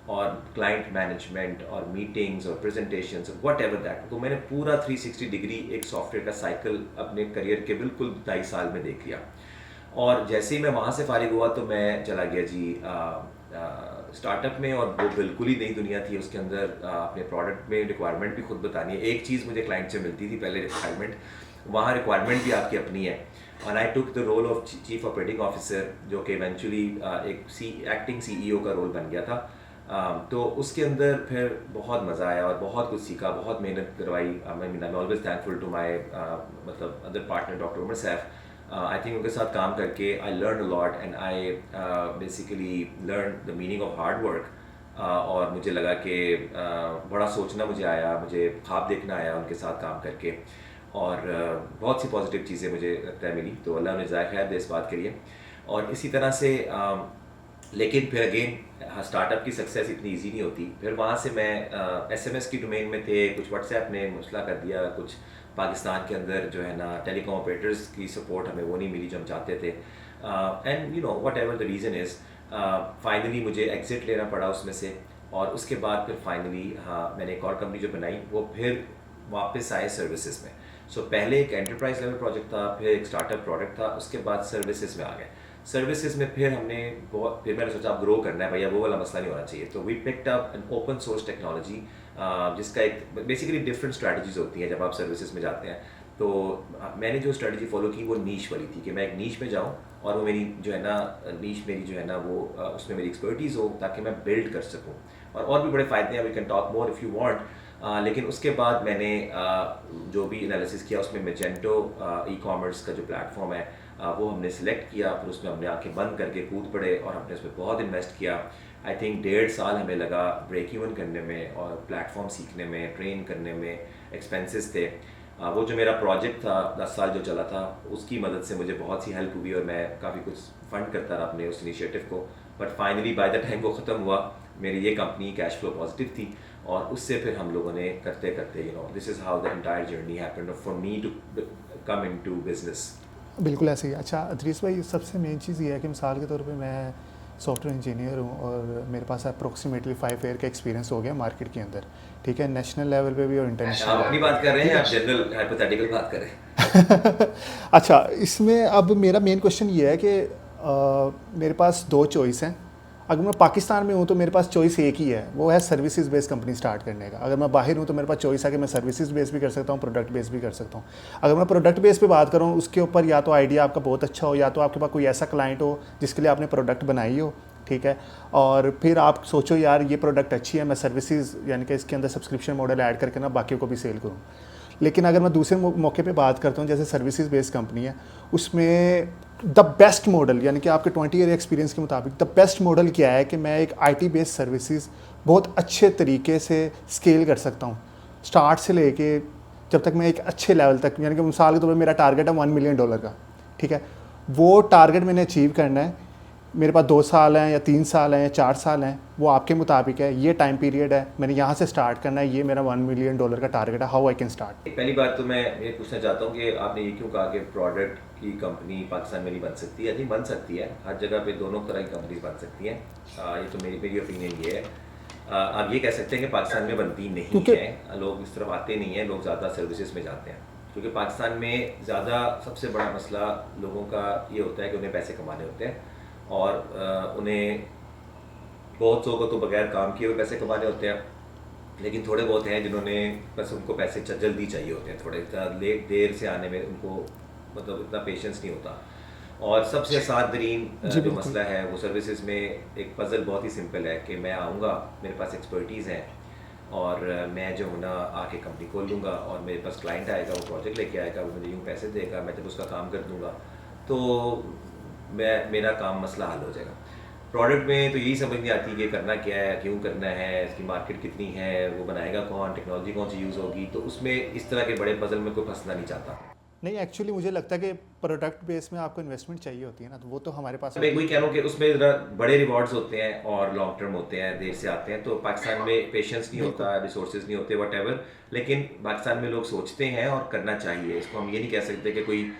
और क्लाइंट मैनेजमेंट और मीटिंग्स और प्रेजेंटेशंस वट एवर दैट। तो मैंने पूरा 360 डिग्री एक सॉफ्टवेयर का साइकिल अपने करियर के बिल्कुल 2.5 साल में देख लिया। और जैसे ही मैं वहाँ से फारिग हुआ तो मैं चला गया जी स्टार्टअप में, और वो बिल्कुल ही नई दुनिया थी। उसके अंदर अपने प्रोडक्ट में रिक्वायरमेंट भी खुद बतानी है। एक चीज़ मुझे क्लाइंट से मिलती थी पहले, रिक्वायरमेंट, वहाँ रिक्वायरमेंट भी आपकी अपनी है। और I took the role of chief operating officer, जो कि इवेंचुअली एक एक्टिंग CEO का रोल बन गया था। तो उसके अंदर फिर बहुत मज़ा आया और बहुत कुछ सीखा, बहुत मेहनत करवाई। I am always thankful to my मतलब other partner doctor Umar Saif. I think उनके साथ काम करके I learn a lot and I basically learn the meaning of hard work. और मुझे लगा कि बड़ा सोचना मुझे आया, मुझे ख्वाब देखना आया उनके साथ काम करके, और बहुत सी पॉजिटिव चीज़ें मुझे लगता है मिली। तो अल्लाह ने ज़ाया खैर दे इस बात के लिए। और इसी तरह से लेकिन फिर अगेन स्टार्टअप की सक्सेस इतनी इजी नहीं होती। फिर वहाँ से मैं SMS की डोमेन में थे, कुछ व्हाट्सएप ने मुसला कर दिया, कुछ पाकिस्तान के अंदर जो है ना टेलीकॉम ऑपरेटर्स की सपोर्ट हमें वो नहीं मिली जो हम चाहते थे। And what ever the reason is, finally मुझे एग्ज़िट लेना पड़ा उसमें से। और उसके बाद फिर फाइनली मैंने एक और कंपनी जो बनाई, वो फिर वापस आए सर्विसेज में। सो पहले एक एंटरप्राइज लेवल प्रोजेक्ट था, फिर एक स्टार्टअप प्रोडक्ट था, उसके बाद सर्विसेज में आ गए। सर्विसेज में फिर मैंने सोचा अब ग्रो करना है भैया, वो वाला मसला नहीं होना चाहिए। तो we picked up an open source technology, जिसका एक बेसिकली डिफरेंट स्ट्रैटेजीज होती हैं जब आप सर्विसेज में जाते हैं। तो मैंने जो स्ट्रैटेजी फॉलो की वो नीश वाली थी कि मैं एक नीश में जाऊँ और वो मेरी जो है ना नीश मेरी जो है ना वो उसमें मेरी एक्सपर्टीज़ हो, ताकि मैं बिल्ड कर सकूँ। और भी बड़े फ़ायदे हैं, we can talk more if you want. लेकिन उसके बाद मैंने जो भी एनालिसिस किया उसमें मैजेंटो Ecommerce का जो प्लेटफॉर्म है वो हमने सेलेक्ट किया, फिर उसमें हमने आंखें बंद करके कूद पड़े और हमने उसमें बहुत इन्वेस्ट किया। आई थिंक 1.5 साल हमें लगा ब्रेक इवन करने में और प्लेटफॉर्म सीखने में, ट्रेन करने में, एक्सपेंसेस थे। वो जो मेरा प्रोजेक्ट था 10 साल जो चला था, उसकी मदद से मुझे बहुत सी हेल्प हुई और मैं काफ़ी कुछ फंड करता रहा अपने उस इनिशिएटिव को। But finally by the time वो ख़त्म हुआ, मेरी ये कंपनी कैश फ्लो पॉजिटिव थी और उससे फिर हम लोगों ने करते करते this is how the entire journey happened for me to come into business. बिल्कुल ऐसे ही। अच्छा अदरीस भाई, सबसे मेन चीज़ ये है कि मिसाल के तौर पे मैं सॉफ्टवेयर इंजीनियर हूँ और मेरे पास अप्रोक्सीमेटली 5 ईयर का एक्सपीरियंस हो गया मार्केट के अंदर, ठीक है, नेशनल लेवल पे भी और इंटरनेशनल। आप अपनी बात कर रहे हैं, आप जनरल हाइपोथेटिकल बात कर रहे हैं? अच्छा, इसमें अब मेरा मेन क्वेश्चन ये है कि मेरे पास 2 चॉइस हैं। अगर मैं पाकिस्तान में हूँ तो मेरे पास चॉइस एक ही है, वो है सर्विसेज बेस्ड कंपनी स्टार्ट करने का। अगर मैं बाहर हूँ तो मेरे पास चॉइस है कि मैं सर्विसेज बेस भी कर सकता हूँ, प्रोडक्ट बेस भी कर सकता हूँ। अगर मैं प्रोडक्ट बेस पे बात करूँ, उसके ऊपर या तो आइडिया आपका बहुत अच्छा हो, या तो आपके पास कोई ऐसा क्लाइंट हो जिसके लिए आपने प्रोडक्ट बनाई हो, ठीक है, और फिर आप सोचो यार ये प्रोडक्ट अच्छी है, मैं सर्विसेज यानी कि इसके अंदर सब्सक्रिप्शन मॉडल ऐड करके ना बाकियों को भी सेल करूँ। लेकिन अगर मैं दूसरे मौके पे बात करता हूँ, जैसे सर्विसेज बेस्ड कंपनी है, उसमें द बेस्ट मॉडल यानी कि आपके 20 ईयर एक्सपीरियंस के मुताबिक द बेस्ट मॉडल क्या है कि मैं एक आईटी बेस्ड सर्विसेज बहुत अच्छे तरीके से स्केल कर सकता हूँ, स्टार्ट से लेके जब तक मैं एक अच्छे लेवल तक, यानी कि मिसाल के तौर पर मेरा टारगेट है $1 मिलियन का, ठीक है, वो टारगेट मैंने अचीव करना है, मेरे पास 2 साल हैं या 3 साल हैं या 4 साल हैं, वो आपके मुताबिक है, ये टाइम पीरियड है, मैंने यहाँ से स्टार्ट करना है, ये मेरा $1 मिलियन का टारगेट है, हाउ आई कैन स्टार्ट। पहली बात तो मैं ये पूछना चाहता हूँ कि आपने ये क्यों कहा कि प्रोडक्ट की कंपनी पाकिस्तान में नहीं बन सकती? आई थिंक बन सकती है, हर जगह पे दोनों तरह की कंपनीज बन सकती हैं। ये तो मेरी ओपिनियन ये है। आप ये कह सकते हैं कि पाकिस्तान में बनती नहीं है, लोग इस तरफ आते नहीं हैं, लोग ज़्यादा सर्विसेज में जाते हैं, क्योंकि पाकिस्तान में ज़्यादा सबसे बड़ा मसला लोगों का ये होता है कि उन्हें पैसे कमाने होते हैं और उन्हें बहुत सौ को तो बगैर काम किए हुए पैसे कमाने होते हैं, लेकिन थोड़े बहुत हैं जिन्होंने बस उनको पैसे जल्दी चाहिए होते हैं, थोड़े देर से आने में उनको मतलब इतना पेशेंस नहीं होता। और सबसे आसान तरीन जो मसला है वो सर्विसेज में एक पज़ल बहुत ही सिंपल है कि मैं आऊँगा, मेरे पास एक्सपर्टीज़ हैं और मैं जो हूँ ना आके कंपनी खोल लूँगा और मेरे पास क्लाइंट आएगा, वो प्रोजेक्ट लेके आएगा, वो मुझे यूँ पैसे देगा, मैं जब उसका काम कर दूँगा तो मेरा काम मसला हल हो जाएगा। प्रोडक्ट में तो यही समझ नहीं आती कि करना क्या है, क्यों करना है, इसकी मार्केट कितनी है, वो बनाएगा कौन, टेक्नोलॉजी कौन सी यूज़ होगी, तो उसमें इस तरह के बड़े पजल में कोई फंसना नहीं चाहता। नहीं, एक्चुअली मुझे लगता है कि प्रोडक्ट बेस में आपको इन्वेस्टमेंट चाहिए होती है ना, तो वो तो हमारे पास मैं वही कह रहा हूँ कि उसमें बड़े रिवॉर्ड्स होते हैं और लॉन्ग टर्म होते हैं, देर से आते हैं, तो पाकिस्तान में पेशेंस नहीं होता, रिसोर्सेज नहीं होते, वट, लेकिन पाकिस्तान में लोग सोचते हैं और करना चाहिए। इसको हम ये नहीं कह सकते कि कोई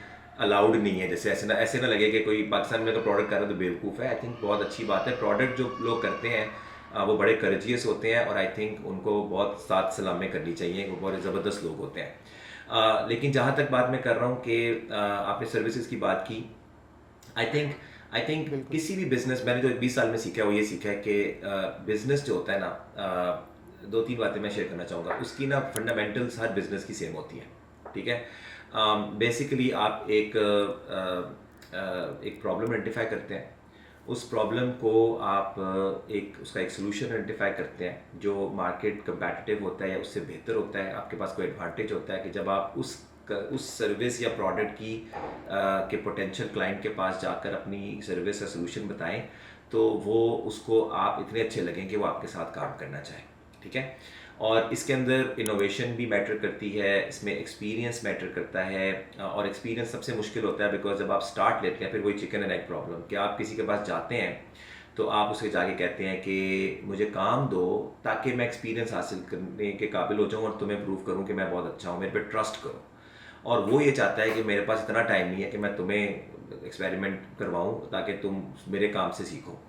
अलाउड नहीं है, जैसे ऐसे ना लगे कि कोई पाकिस्तान में अगर प्रोडक्ट कर रहा है तो बेवकूफ़ है। आई थिंक बहुत अच्छी बात है, प्रोडक्ट जो लोग करते हैं वो बड़े करजियस होते हैं और आई थिंक उनको बहुत साथ सलामें करनी चाहिए, वो बहुत ज़बरदस्त लोग होते हैं। लेकिन जहाँ तक बात मैं कर रहा हूँ कि आपने सर्विसेज की बात की, आई थिंक किसी भी बिजनेस, मैंने जो 20 साल में सीखा है वो ये सीखा है कि बिजनेस जो होता है ना, 2-3 बातें मैं शेयर करना चाहूँगा। उसकी ना फंडामेंटल्स हर बिजनेस की सेम होती है, ठीक है। बेसिकली आप एक प्रॉब्लम आइडेंटिफाई करते हैं, उस प्रॉब्लम को आप उसका एक सोल्यूशन आइडेंटिफाई करते हैं जो मार्केट कंपेटिटिव होता है या उससे बेहतर होता है, आपके पास कोई एडवांटेज होता है कि जब आप उस सर्विस या प्रोडक्ट की के पोटेंशियल क्लाइंट के पास जाकर अपनी सर्विस या सोल्यूशन बताएं तो वो उसको आप इतने अच्छे लगें कि वो आपके साथ काम करना चाहे, ठीक है। और इसके अंदर इनोवेशन भी मैटर करती है, इसमें एक्सपीरियंस मैटर करता है और एक्सपीरियंस सबसे मुश्किल होता है बिकॉज जब आप स्टार्ट लेते हैं, फिर वही चिकन एंड एग प्रॉब्लम कि आप किसी के पास जाते हैं तो आप उसके जाके कहते हैं कि मुझे काम दो ताकि मैं एक्सपीरियंस हासिल करने के काबिल हो जाऊँ और तुम्हें प्रूव करूँ कि मैं बहुत अच्छा हूँ, मेरे पे ट्रस्ट करो। और वो ये चाहता है कि मेरे पास इतना टाइम नहीं है कि मैं तुम्हें एक्सपेरिमेंट करवाऊँ ताकि तुम मेरे काम से सीखो।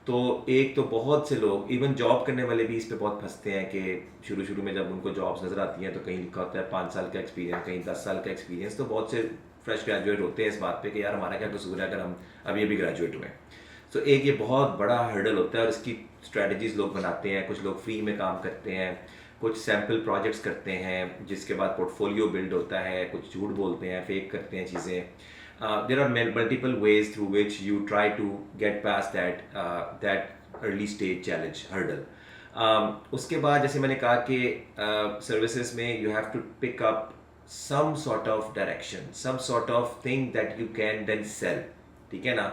तो एक तो बहुत से लोग, इवन जॉब करने वाले भी इस पे बहुत फंसते हैं कि शुरू में जब उनको जॉब्स नज़र आती हैं तो कहीं लिखा होता है 5 साल का एक्सपीरियंस, कहीं 10 साल का एक्सपीरियंस, तो बहुत से फ्रेश ग्रेजुएट होते हैं इस बात पे कि यार हमारा क्या कसूर है अगर हम अभी अभी ग्रेजुएट हुए। तो एक ये बहुत बड़ा हर्डल होता है और इसकी स्ट्रेटजीज लोग बनाते हैं, कुछ लोग फ्री में काम करते हैं, कुछ सैम्पल प्रोजेक्ट्स करते हैं जिसके बाद पोर्टफोलियो बिल्ड होता है, कुछ झूठ बोलते हैं, फेक करते हैं चीज़ें। There are multiple ways through which you try to get past that early stage challenge hurdle. उसके बाद जैसे मैंने कहा कि सर्विसेज में you have to pick up some sort of direction, some sort of thing that you can then sell, ठीक है ना।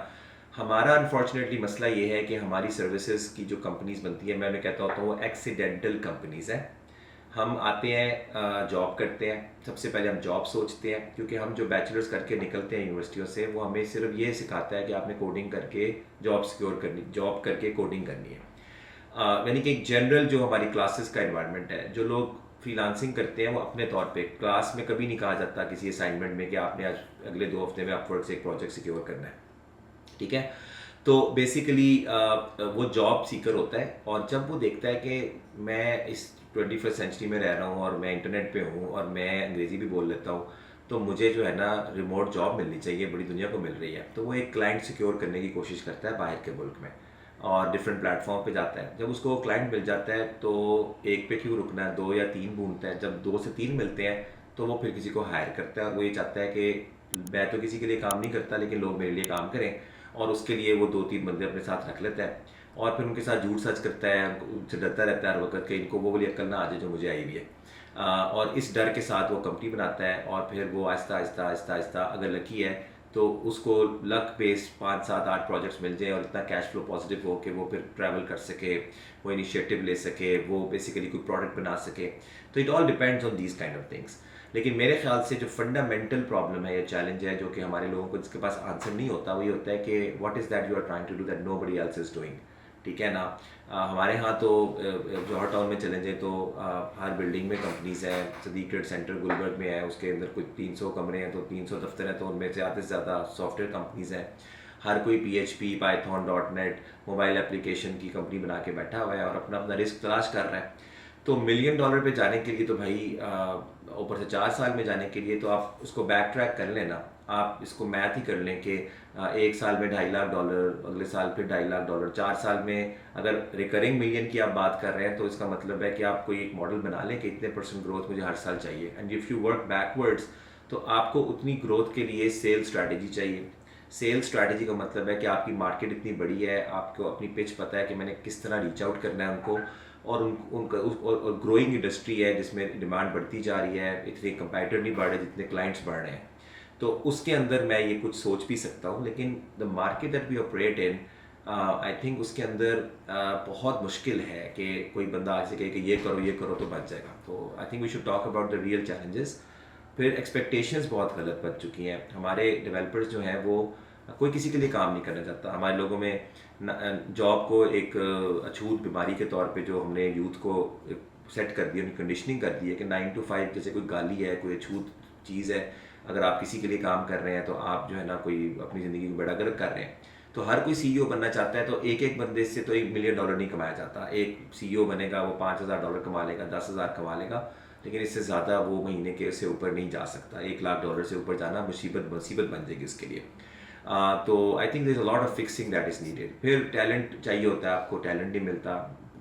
हमारा अनफॉर्चुनेटली मसला ये है कि हमारी सर्विसेज की जो कंपनीज बनती है, मैं उन्हें कहता होता हूँ वो एक्सीडेंटल कंपनीज हैं। हम आते हैं, जॉब करते हैं, सबसे पहले हम जॉब सोचते हैं, क्योंकि हम जो बैचलर्स करके निकलते हैं यूनिवर्सिटियों से वो हमें सिर्फ ये सिखाता है कि आपने कोडिंग करके जॉब सिक्योर करनी, जॉब करके कोडिंग करनी है। यानी कि एक जनरल जो हमारी क्लासेस का एनवायरनमेंट है, जो लोग फ्रीलांसिंग करते हैं वो अपने तौर पे क्लास में कभी नहीं कहा जाता किसी असाइनमेंट में कि आपने आज अगले 2 हफ्ते में अपवर्क से एक प्रोजेक्ट सिक्योर करना है, ठीक है। तो बेसिकली वो जॉब सीकर होता है, और जब वो देखता है कि मैं इस 21st सेंचुरी में रह रहा हूँ और मैं इंटरनेट पे हूँ और मैं अंग्रेज़ी भी बोल लेता हूँ, तो मुझे जो है ना रिमोट जॉब मिलनी चाहिए, बड़ी दुनिया को मिल रही है, तो वो एक क्लाइंट सिक्योर करने की कोशिश करता है बाहर के मुल्क में और डिफरेंट प्लेटफॉर्म पे जाता है। जब उसको क्लाइंट मिल जाता है तो एक पे क्यों रुकना है, 2 या 3 ढूंढता है। जब 2 से 3 मिलते हैं तो वो फिर किसी को हायर करता है, और वो ये चाहता है कि मैं तो किसी के लिए काम नहीं करता लेकिन लोग मेरे लिए काम करें, और उसके लिए वो 2-3 बंदे अपने साथ रख लेता है और फिर उनके साथ झूठ सच करता है, उनसे डरता रहता है हर वक्त कि इनको वो वाली अक्ल ना आ जाए जो मुझे आई हुई है। और इस डर के साथ वो कंपनी बनाता है, और फिर वो आहिस्ता आहिस्ता आहिस्ता आहिस्ता अगर लकी है तो उसको लक बेस्ड 5-7-8 प्रोजेक्ट्स मिल जाए और इतना कैश फ्लो पॉजिटिव हो कि वो फिर ट्रैवल कर सके, वो इनिशिएटिव ले सके, वो बेसिकली कोई प्रोडक्ट बना सके। तो it all depends on these kind of things. लेकिन मेरे ख्याल से जो फंडामेंटल प्रॉब्लम है या चैलेंज है जो कि हमारे लोगों को जिसके पास आंसर नहीं होता, वो ये होता है कि what is that you are trying to do that nobody else is doing, ठीक है ना। हमारे यहाँ तो जौहर टाउन में चले जाए तो हर बिल्डिंग में कंपनीज हैं। सदीक ट्रेड सेंटर गुलबर्ग में है, उसके अंदर कुछ 300 कमरे हैं, तो 300 दफ्तर हैं, तो उनमें ज़्यादा से ज़्यादा सॉफ्टवेयर कंपनीज हैं। हर कोई PHP, Python, .NET mobile application की कंपनी बना के बैठा हुआ है और अपना अपना रिस्क तलाश कर रहा है। तो $1 मिलियन पे जाने के लिए तो भाई ऊपर से 4 साल में जाने के लिए तो आप उसको बैक ट्रैक कर लेना, आप इसको मैथ ही कर लें कि 1 साल में $2.5 लाख, अगले साल फिर $2.5 लाख, 4 साल में अगर रिकरिंग मिलियन की आप बात कर रहे हैं तो इसका मतलब है कि आप कोई एक मॉडल बना लें कि इतने % ग्रोथ मुझे हर साल चाहिए। And if you work backwards तो आपको उतनी ग्रोथ के लिए सेल स्ट्रैटेजी चाहिए। सेल स्ट्रैटेजी का मतलब है कि आपकी मार्केट इतनी बड़ी है, आपको अपनी पिच पता है कि मैंने किस तरह रीच आउट करना है उनको, और उनका और ग्रोइंग इंडस्ट्री है जिसमें डिमांड बढ़ती जा रही है, इतने कंपेटिटर नहीं बढ़ रहे जितने क्लाइंट्स बढ़ रहे हैं। तो उसके अंदर मैं ये कुछ सोच भी सकता हूँ, लेकिन the market that we operate in I think उसके अंदर बहुत मुश्किल है कि कोई बंदा ऐसे कहे कि ये करो तो बच जाएगा। तो I think we should talk about the real challenges. फिर एक्सपेक्टेशंस बहुत गलत बन चुकी हैं। हमारे डेवलपर्स जो हैं वो कोई किसी के लिए काम नहीं करना चाहता। हमारे लोगों में जॉब को एक अछूत बीमारी के तौर पे जो हमने यूथ को सेट कर दिया, उनकी कंडीशनिंग कर दी है कि 9 to 5 जैसे कोई गाली है, कोई अछूत चीज़ है। अगर आप किसी के लिए काम कर रहे हैं तो आप जो है ना कोई अपनी ज़िंदगी को बड़ा गलत कर रहे हैं। तो हर कोई CEO बनना चाहता है, तो एक बंदे से तो $1 मिलियन नहीं कमाया जाता। एक CEO बनेगा वो $5,000 कमा लेगा, 10,000 कमा लेगा, लेकिन इससे ज़्यादा वो महीने के से ऊपर नहीं जा सकता। $1 लाख से ऊपर जाना मुसीबत बन जाएगी उसके लिए। तो I think there is a lot of fixing that is needed. फिर टैलेंट चाहिए होता है, आपको टैलेंट नहीं मिलता।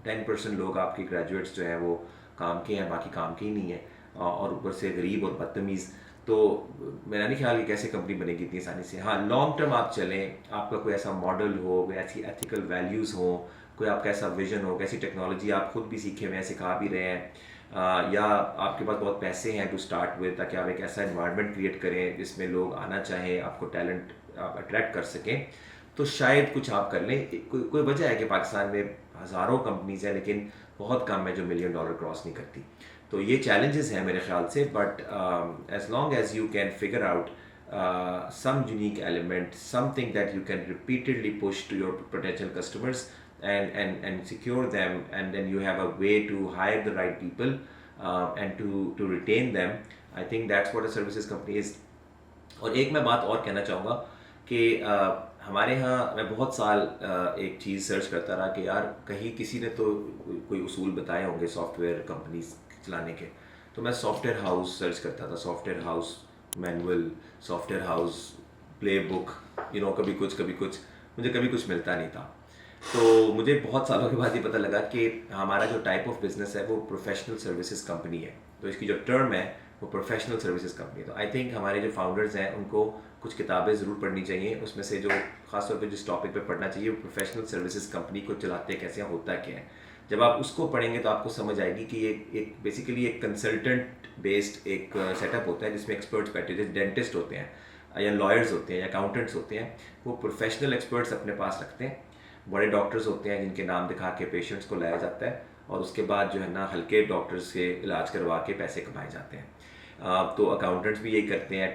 10% लोग आपके ग्रेजुएट्स जो हैं वो काम के हैं, बाकी काम के ही नहीं है, और ऊपर से गरीब और बदतमीज़। तो मेरा नहीं ख्याल कि कैसे कंपनी बनेगी इतनी आसानी से। हाँ, लॉन्ग टर्म आप चलें, आपका कोई ऐसा मॉडल हो, कोई ऐसी एथिकल वैल्यूज़ हो, कोई आपका ऐसा विजन हो, कैसी टेक्नोलॉजी आप खुद भी सीखे हुए हैं, सिखा भी रहे हैं, या आपके पास बहुत पैसे हैं टू स्टार्ट विद, ताकि आप एक ऐसा एनवायरनमेंट क्रिएट करें जिसमें लोग आना चाहें, आपको टैलेंट आप अट्रैक्ट कर सकें, तो शायद कुछ आप कर लें। कोई वजह है कि पाकिस्तान में हज़ारों कंपनीज हैं लेकिन बहुत कम है जो $1 मिलियन क्रॉस नहीं करती। तो ये चैलेंजेस हैं मेरे ख्याल से, but as long as you can figure out some unique element, something that you can repeatedly push to your potential customers and secure them, and then you have a way to hire the right people and to retain them. I think that's what a services company is. और एक मैं बात और कहना चाहूँगा कि हमारे यहाँ मैं बहुत साल एक चीज़ सर्च करता रहा कि यार कहीं किसी ने तो कोई उसूल बताए होंगे सॉफ्टवेयर कंपनीज चलाने के। तो मैं सॉफ्टवेयर हाउस सर्च करता था, software house manual, software house play book, कभी कुछ, मुझे कभी कुछ मिलता नहीं था। तो मुझे बहुत सालों के बाद ये पता लगा कि हमारा जो टाइप ऑफ बिजनेस है वो प्रोफेशनल सर्विसेज कंपनी है। तो इसकी जो टर्म है वो प्रोफेशनल सर्विसेज कंपनी है। तो आई थिंक हमारे जो फाउंडर्स हैं उनको कुछ किताबें ज़रूर पढ़नी चाहिए। उसमें से जो खासतौर पे जिस टॉपिक पे पढ़ना चाहिए वो प्रोफेशनल सर्विसेज कंपनी को चलाते कैसे, होता क्या है। जब आप उसको पढ़ेंगे तो आपको समझ आएगी कि ये एक बेसिकली एक कंसल्टेंट बेस्ड एक सेटअप होता है जिसमें एक्सपर्ट्स बैठे जैसे डेंटिस्ट होते हैं या लॉयर्स होते हैं या अकाउंटेंट्स होते हैं, वो प्रोफेशनल एक्सपर्ट्स अपने पास रखते हैं। बड़े डॉक्टर्स होते हैं जिनके नाम दिखा के पेशेंट्स को लाया जाता है और उसके बाद जो है ना हल्के डॉक्टर्स से इलाज करवा के पैसे कमाए जाते हैं। तो अकाउंटेंट्स भी यही करते हैं,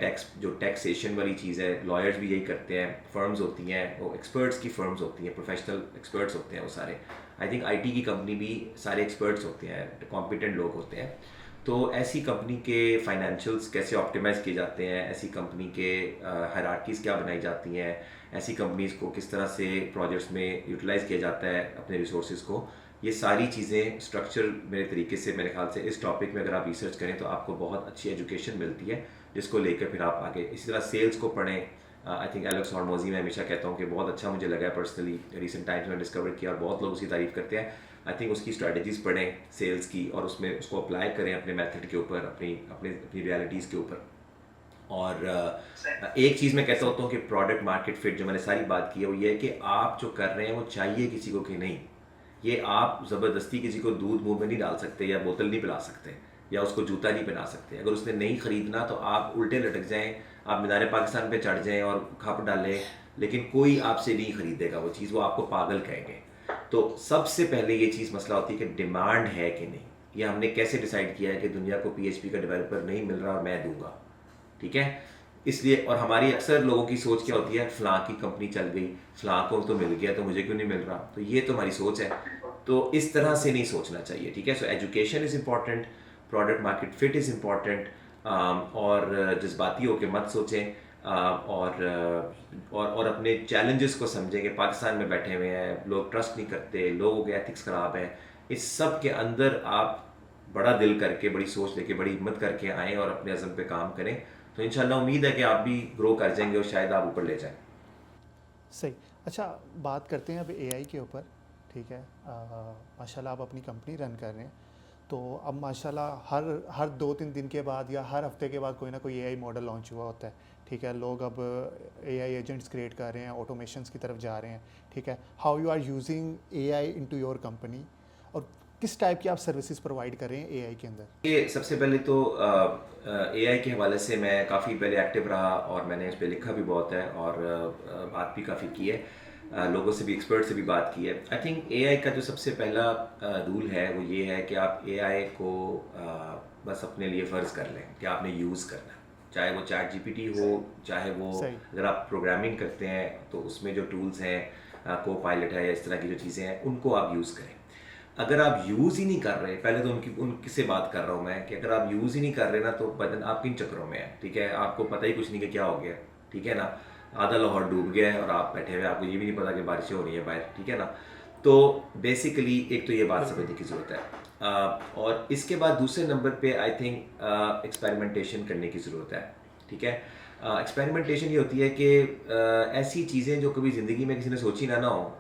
टैक्सेशन वाली चीज़ है, लॉयर्स भी यही करते हैं, फर्म्स होती हैं वो एक्सपर्ट्स की फर्म्स होती हैं, प्रोफेशनल एक्सपर्ट्स होते हैं वो सारे। आई थिंक आईटी की कंपनी भी सारे एक्सपर्ट्स होते हैं, कॉम्पिटेंट लोग होते हैं। तो ऐसी कंपनी के फाइनेंशियल्स कैसे ऑप्टिमाइज़ किए जाते हैं, ऐसी कंपनी के हायरार्कीज़ क्या बनाई जाती हैं, ऐसी कंपनीज़ को किस तरह से प्रोजेक्ट्स में यूटिलाइज़ किया जाता है अपने रिसोर्सेज को, ये सारी चीज़ें स्ट्रक्चर मेरे तरीके से मेरे ख्याल से इस टॉपिक में अगर आप रिसर्च करें तो आपको बहुत अच्छी एजुकेशन मिलती है जिसको लेकर फिर आप आगे इसी तरह सेल्स को पढ़ें। आई थिंक एलेक्स हॉर्मोजी मैं हमेशा कहता हूँ कि बहुत अच्छा मुझे लगा है पर्सनली, रिसेंट टाइम्स में डिस्कवर किया और बहुत लोग उसकी तारीफ़ करते हैं। आई थिंक उसकी स्ट्रैटेजीज़ पढ़ें सेल्स की और उसमें उसको अप्लाई करें अपने मेथड के ऊपर, अपनी रियलिटीज़ के ऊपर। और एक चीज़ मैं कहता होता हूँ कि प्रोडक्ट मार्केट फिट जो मैंने सारी बात की है वो ये है कि आप जो कर रहे हैं वो चाहिए किसी को कि नहीं। ये आप ज़बरदस्ती किसी को दूध मुंह में नहीं डाल सकते या बोतल नहीं पिला सकते या उसको जूता नहीं पहना सकते। अगर उसने नहीं ख़रीदना तो आप उल्टे लटक जाएं, आप मीनार पाकिस्तान पे चढ़ जाएं और खप डालें, लेकिन कोई आपसे नहीं ख़रीदेगा वो चीज़, वो आपको पागल कहेंगे। तो सबसे पहले ये चीज़ मसला होती है कि डिमांड है कि नहीं। ये हमने कैसे डिसाइड किया है कि दुनिया को PHP का डेवलपर नहीं मिल रहा और मैं दूंगा, ठीक है। इसलिए और हमारी अक्सर लोगों की सोच क्या होती है, फ़लाँ की कंपनी चल गई, फ़लाँ को तो मिल गया तो मुझे क्यों नहीं मिल रहा। तो ये तो हमारी सोच है, तो इस तरह से नहीं सोचना चाहिए, ठीक है। So education is important, product market fit is important, और जज्बाती होकर मत सोचें, और अपने चैलेंजेस को समझें कि पाकिस्तान में बैठे हुए हैं, लोग ट्रस्ट नहीं करते, लोगों के एथिक्स ख़राब हैं। इस सब के अंदर आप बड़ा दिल करके, बड़ी सोच लेके, बड़ी हिम्मत करके आएँ और अपने अज़म पे काम करें, तो इंशाल्लाह उम्मीद है कि आप भी ग्रो कर जाएंगे और शायद आप ऊपर ले जाएं। सही। अच्छा, बात करते हैं अब AI के ऊपर, ठीक है। माशाल्लाह आप अपनी कंपनी रन कर रहे हैं, तो अब माशाल्लाह हर 2-3 दिन के बाद या हर हफ्ते के बाद कोई ना कोई AI मॉडल लॉन्च हुआ होता है, ठीक है। लोग अब AI एजेंट्स क्रिएट कर रहे हैं, ऑटोमेशंस की तरफ जा रहे हैं, ठीक है। How you are using AI into your company, और किस टाइप की आप सर्विसेज प्रोवाइड कर रहे हैं AI के अंदर? ये सबसे पहले तो AI के हवाले से मैं काफ़ी पहले एक्टिव रहा और मैंने इस पर लिखा भी बहुत है और बात भी काफ़ी की है, लोगों से भी, एक्सपर्ट से भी बात की है। आई थिंक AI का जो सबसे पहला रूल है वो ये है कि आप AI को बस अपने लिए फ़र्ज़ कर लें कि आपने यूज़ करना है, चाहे वो चैट GPT हो, चाहे वो अगर आप प्रोग्रामिंग करते हैं तो उसमें जो टूल्स हैं को पायलट है या इस तरह की जो चीज़ें हैं उनको आप यूज़ करें। अगर आप यूज़ ही नहीं कर रहे, पहले तो उनकी से बात कर रहा हूँ मैं कि अगर आप यूज़ ही नहीं कर रहे ना तो बदन आप किन चक्करों में है, ठीक है। आपको पता ही कुछ नहीं कि क्या हो गया, ठीक है ना। आधा लाहौर डूब गया है और आप बैठे हुए, आपको ये भी नहीं पता कि बारिशें हो रही है बाहर, ठीक है ना। तो बेसिकली एक तो ये बात समझने की ज़रूरत है, और इसके बाद दूसरे नंबर पे आई थिंक एक्सपेरिमेंटेशन करने की ज़रूरत है, ठीक है। एक्सपेरिमेंटेशन ये होती है कि ऐसी चीज़ें जो कभी ज़िंदगी में किसी ने सोची ना हो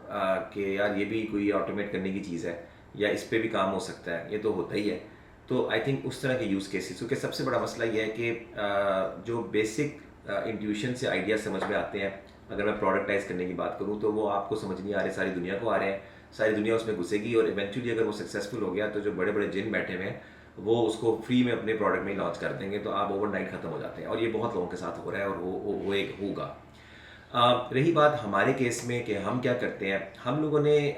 कि यार ये भी कोई ऑटोमेट करने की चीज़ है या इस पे भी काम हो सकता है, ये तो होता ही है। तो आई थिंक उस तरह के यूज़ केसेस, क्योंकि सबसे बड़ा मसला ये है कि जो बेसिक इंट्यूशन से आइडिया समझ में आते हैं, अगर मैं प्रोडक्टाइज करने की बात करूँ तो वो आपको समझ नहीं आ रहे, सारी दुनिया को आ रहे हैं, सारी दुनिया उसमें घुसेगी और इवेंचुअली अगर वो सक्सेसफुल हो गया तो जो बड़े बड़े जिन बैठे हुए हैं वो उसको फ्री में अपने प्रोडक्ट में लॉन्च कर देंगे, तो आप ओवरनाइट ख़त्म हो जाते हैं। और ये बहुत लोगों के साथ हो रहा है और होगा। रही बात हमारे केस में कि हम क्या करते हैं, हम लोगों ने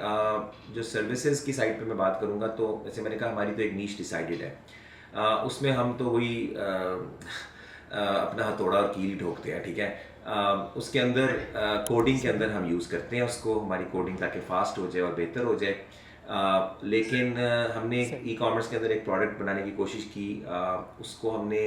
जो सर्विसेज की साइड पे मैं बात करूँगा तो जैसे मैंने कहा हमारी तो एक नीश डिसाइडेड है, उसमें हम तो वही अपना हथौड़ा और कील ठोकते हैं, ठीक है। उसके अंदर कोडिंग के अंदर हम यूज़ करते हैं उसको, हमारी कोडिंग ताकि फ़ास्ट हो जाए और बेहतर हो जाए। लेकिन हमने ई-कॉमर्स के अंदर एक प्रोडक्ट बनाने की कोशिश की, उसको हमने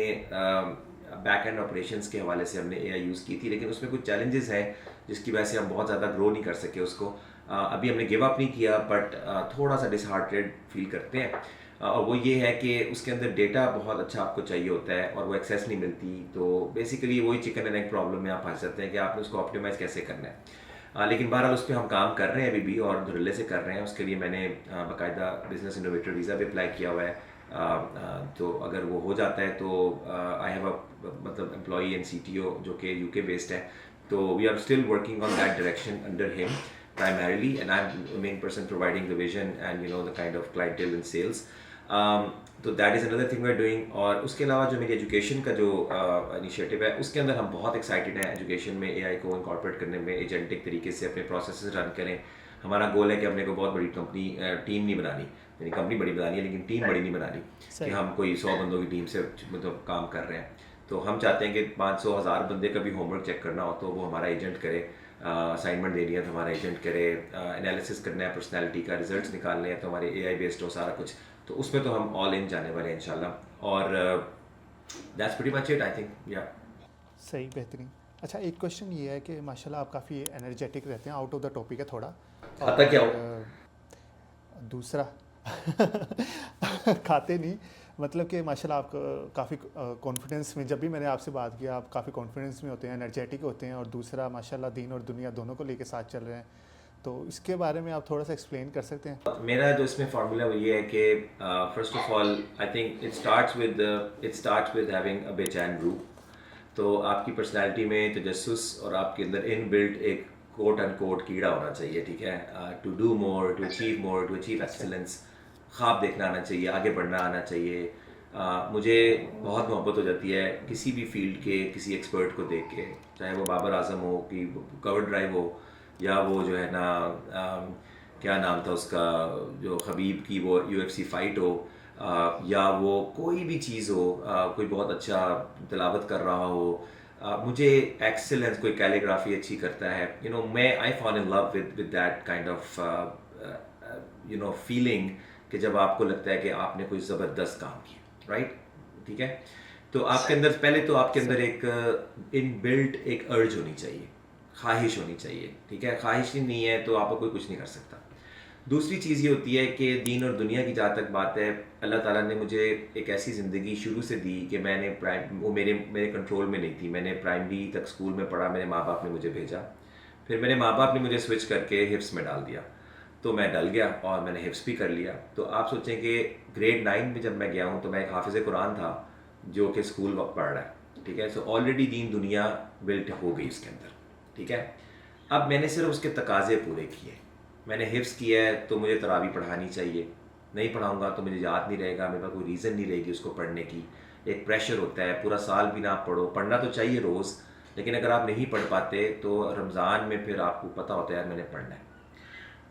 बैक एंड ऑपरेशंस के हवाले से हमने AI यूज़ की थी, लेकिन उसमें कुछ चैलेंजेस हैं जिसकी वजह से हम बहुत ज़्यादा ग्रो नहीं कर सके उसको। अभी हमने गिव अप नहीं किया, बट थोड़ा सा डिसहार्टेड फील करते हैं, और वो ये है कि उसके अंदर डेटा बहुत अच्छा आपको चाहिए होता है और वो एक्सेस नहीं मिलती। तो बेसिकली वही चिकन एंड एग प्रॉब्लम में आप फंस जाते हैं कि आपने उसको ऑप्टिमाइज़ कैसे करना है। लेकिन बहरहाल उस पर हम काम कर रहे हैं अभी भी और धुरले से कर रहे हैं। उसके लिए मैंने बाकायदा बिजनेस इनोवेटर वीज़ा भी अप्लाई किया हुआ है, तो अगर वो हो जाता है तो आई हैव मतलब एम्प्लॉई एंड CTO जो कि UK बेस्ड है, तो we are still working on that direction under him primarily, and I'm the main person providing the vision and the kind of clientele and sales. तो that is another thing we are doing. और उसके अलावा जो मेरी education का जो initiative है उसके अंदर हम बहुत एक्साइटेड हैं एजुकेशन में एआई को इंकॉर्पोरेट करने में, एजेंटिक तरीके से अपने प्रोसेसेस रन करें। हमारा गोल है कि हमने को बहुत बड़ी कंपनी टीम नहीं बनानी, यानी कंपनी बड़ी बनानी है लेकिन टीम बड़ी नहीं बनानी कि हम कोई 100 बंदों की टीम से मतलब काम कर रहे हैं। तो हम चाहते हैं कि 500-1000 बंदे का भी होमवर्क चेक करना हो तो वो हमारा एजेंट करे, असाइनमेंट देनी है तो हमारा एजेंट करे, एनालिसिस करना है पर्सनैलिटी का, रिजल्ट्स निकालने हैं तो हमारे एआई बेस्ड हो सारा कुछ। तो उसमें तो हम ऑल इन जाने वाले हैं इंशाल्लाह। और that's pretty much it I think. या सही, बेहतरीन। अच्छा, एक क्वेश्चन ये है कि माशाल्लाह आप काफ़ी एनर्जेटिक रहते हैं, आउट ऑफ द टॉपिक है थोड़ा। खाता क्या हो? दूसरा खाते नहीं, मतलब कि माशाल्लाह आप काफ़ी कॉन्फिडेंस में, जब भी मैंने आपसे बात किया आप काफ़ी कॉन्फिडेंस में होते हैं, एनर्जेटिक होते हैं, और दूसरा माशाल्लाह दीन और दुनिया दोनों को लेके साथ चल रहे हैं। तो इसके बारे में आप थोड़ा सा एक्सप्लेन कर सकते हैं? मेरा जो इसमें फार्मूला वो ये है कि first of all I think it starts with having a बेचैन रूह। तो आपकी पर्सनालिटी में तजस्सुस और आपके अंदर इन बिल्ट एक कोट एंड कोट कीड़ा होना चाहिए, ठीक है, to do more, to achieve excellence. ख्वाब देखना आना चाहिए, आगे बढ़ना आना चाहिए। मुझे बहुत मोहब्बत हो जाती है किसी भी फील्ड के किसी एक्सपर्ट को देख के, चाहे वो बाबर आजम हो कि कवर ड्राइव हो, या वो जो है ना क्या नाम था उसका जो खबीब की वो यूएफसी फाइट हो, या वो कोई भी चीज़ हो, कोई बहुत अच्छा तिलावत कर रहा हो, मुझे एक्सेलेंस, कोई कैलीग्राफी अच्छी करता है, मैं I fall in love with that kind of feeling कि जब आपको लगता है कि आपने कोई ज़बरदस्त काम किया, राइट, ठीक है। तो आपके अंदर पहले तो आपके अंदर एक इनबिल्ट एक अर्ज होनी चाहिए, ख्वाहिश होनी चाहिए, ठीक है। ख्वाहिश ही नहीं है तो आपको कोई कुछ नहीं कर सकता। दूसरी चीज़ ये होती है कि दीन और दुनिया की जहाँ तक बात है, अल्लाह ताला ने मुझे एक ऐसी ज़िंदगी शुरू से दी कि मैंने वो मेरे कंट्रोल में नहीं थी। मैंने प्राइमरी तक स्कूल में पढ़ा, मेरे माँ बाप ने मुझे भेजा, फिर मेरे माँ बाप ने मुझे स्विच करके हिफ्स में डाल दिया, तो मैं डल गया और मैंने हिफ्स भी कर लिया। तो आप सोचें कि ग्रेड 9 में जब मैं गया हूँ तो मैं एक हाफिज़ कुरान था जो कि स्कूल पढ़ रहा है, ठीक है। सो ऑलरेडी दीन दुनिया बिल्ट हो गई उसके अंदर, ठीक है। अब मैंने सिर्फ उसके तकाजे पूरे किए। मैंने हिफ्स किया है तो मुझे तरावी पढ़ानी चाहिए, नहीं पढ़ाऊंगा तो मुझे याद नहीं रहेगा, मेरे पास कोई रीज़न नहीं रहेगी उसको पढ़ने की। एक प्रेशर होता है, पूरा साल भी ना आप पढ़ो, पढ़ना तो चाहिए रोज़, लेकिन अगर आप नहीं पढ़ पाते तो रमज़ान में फिर आपको पता होता है यार मैंने पढ़ना है।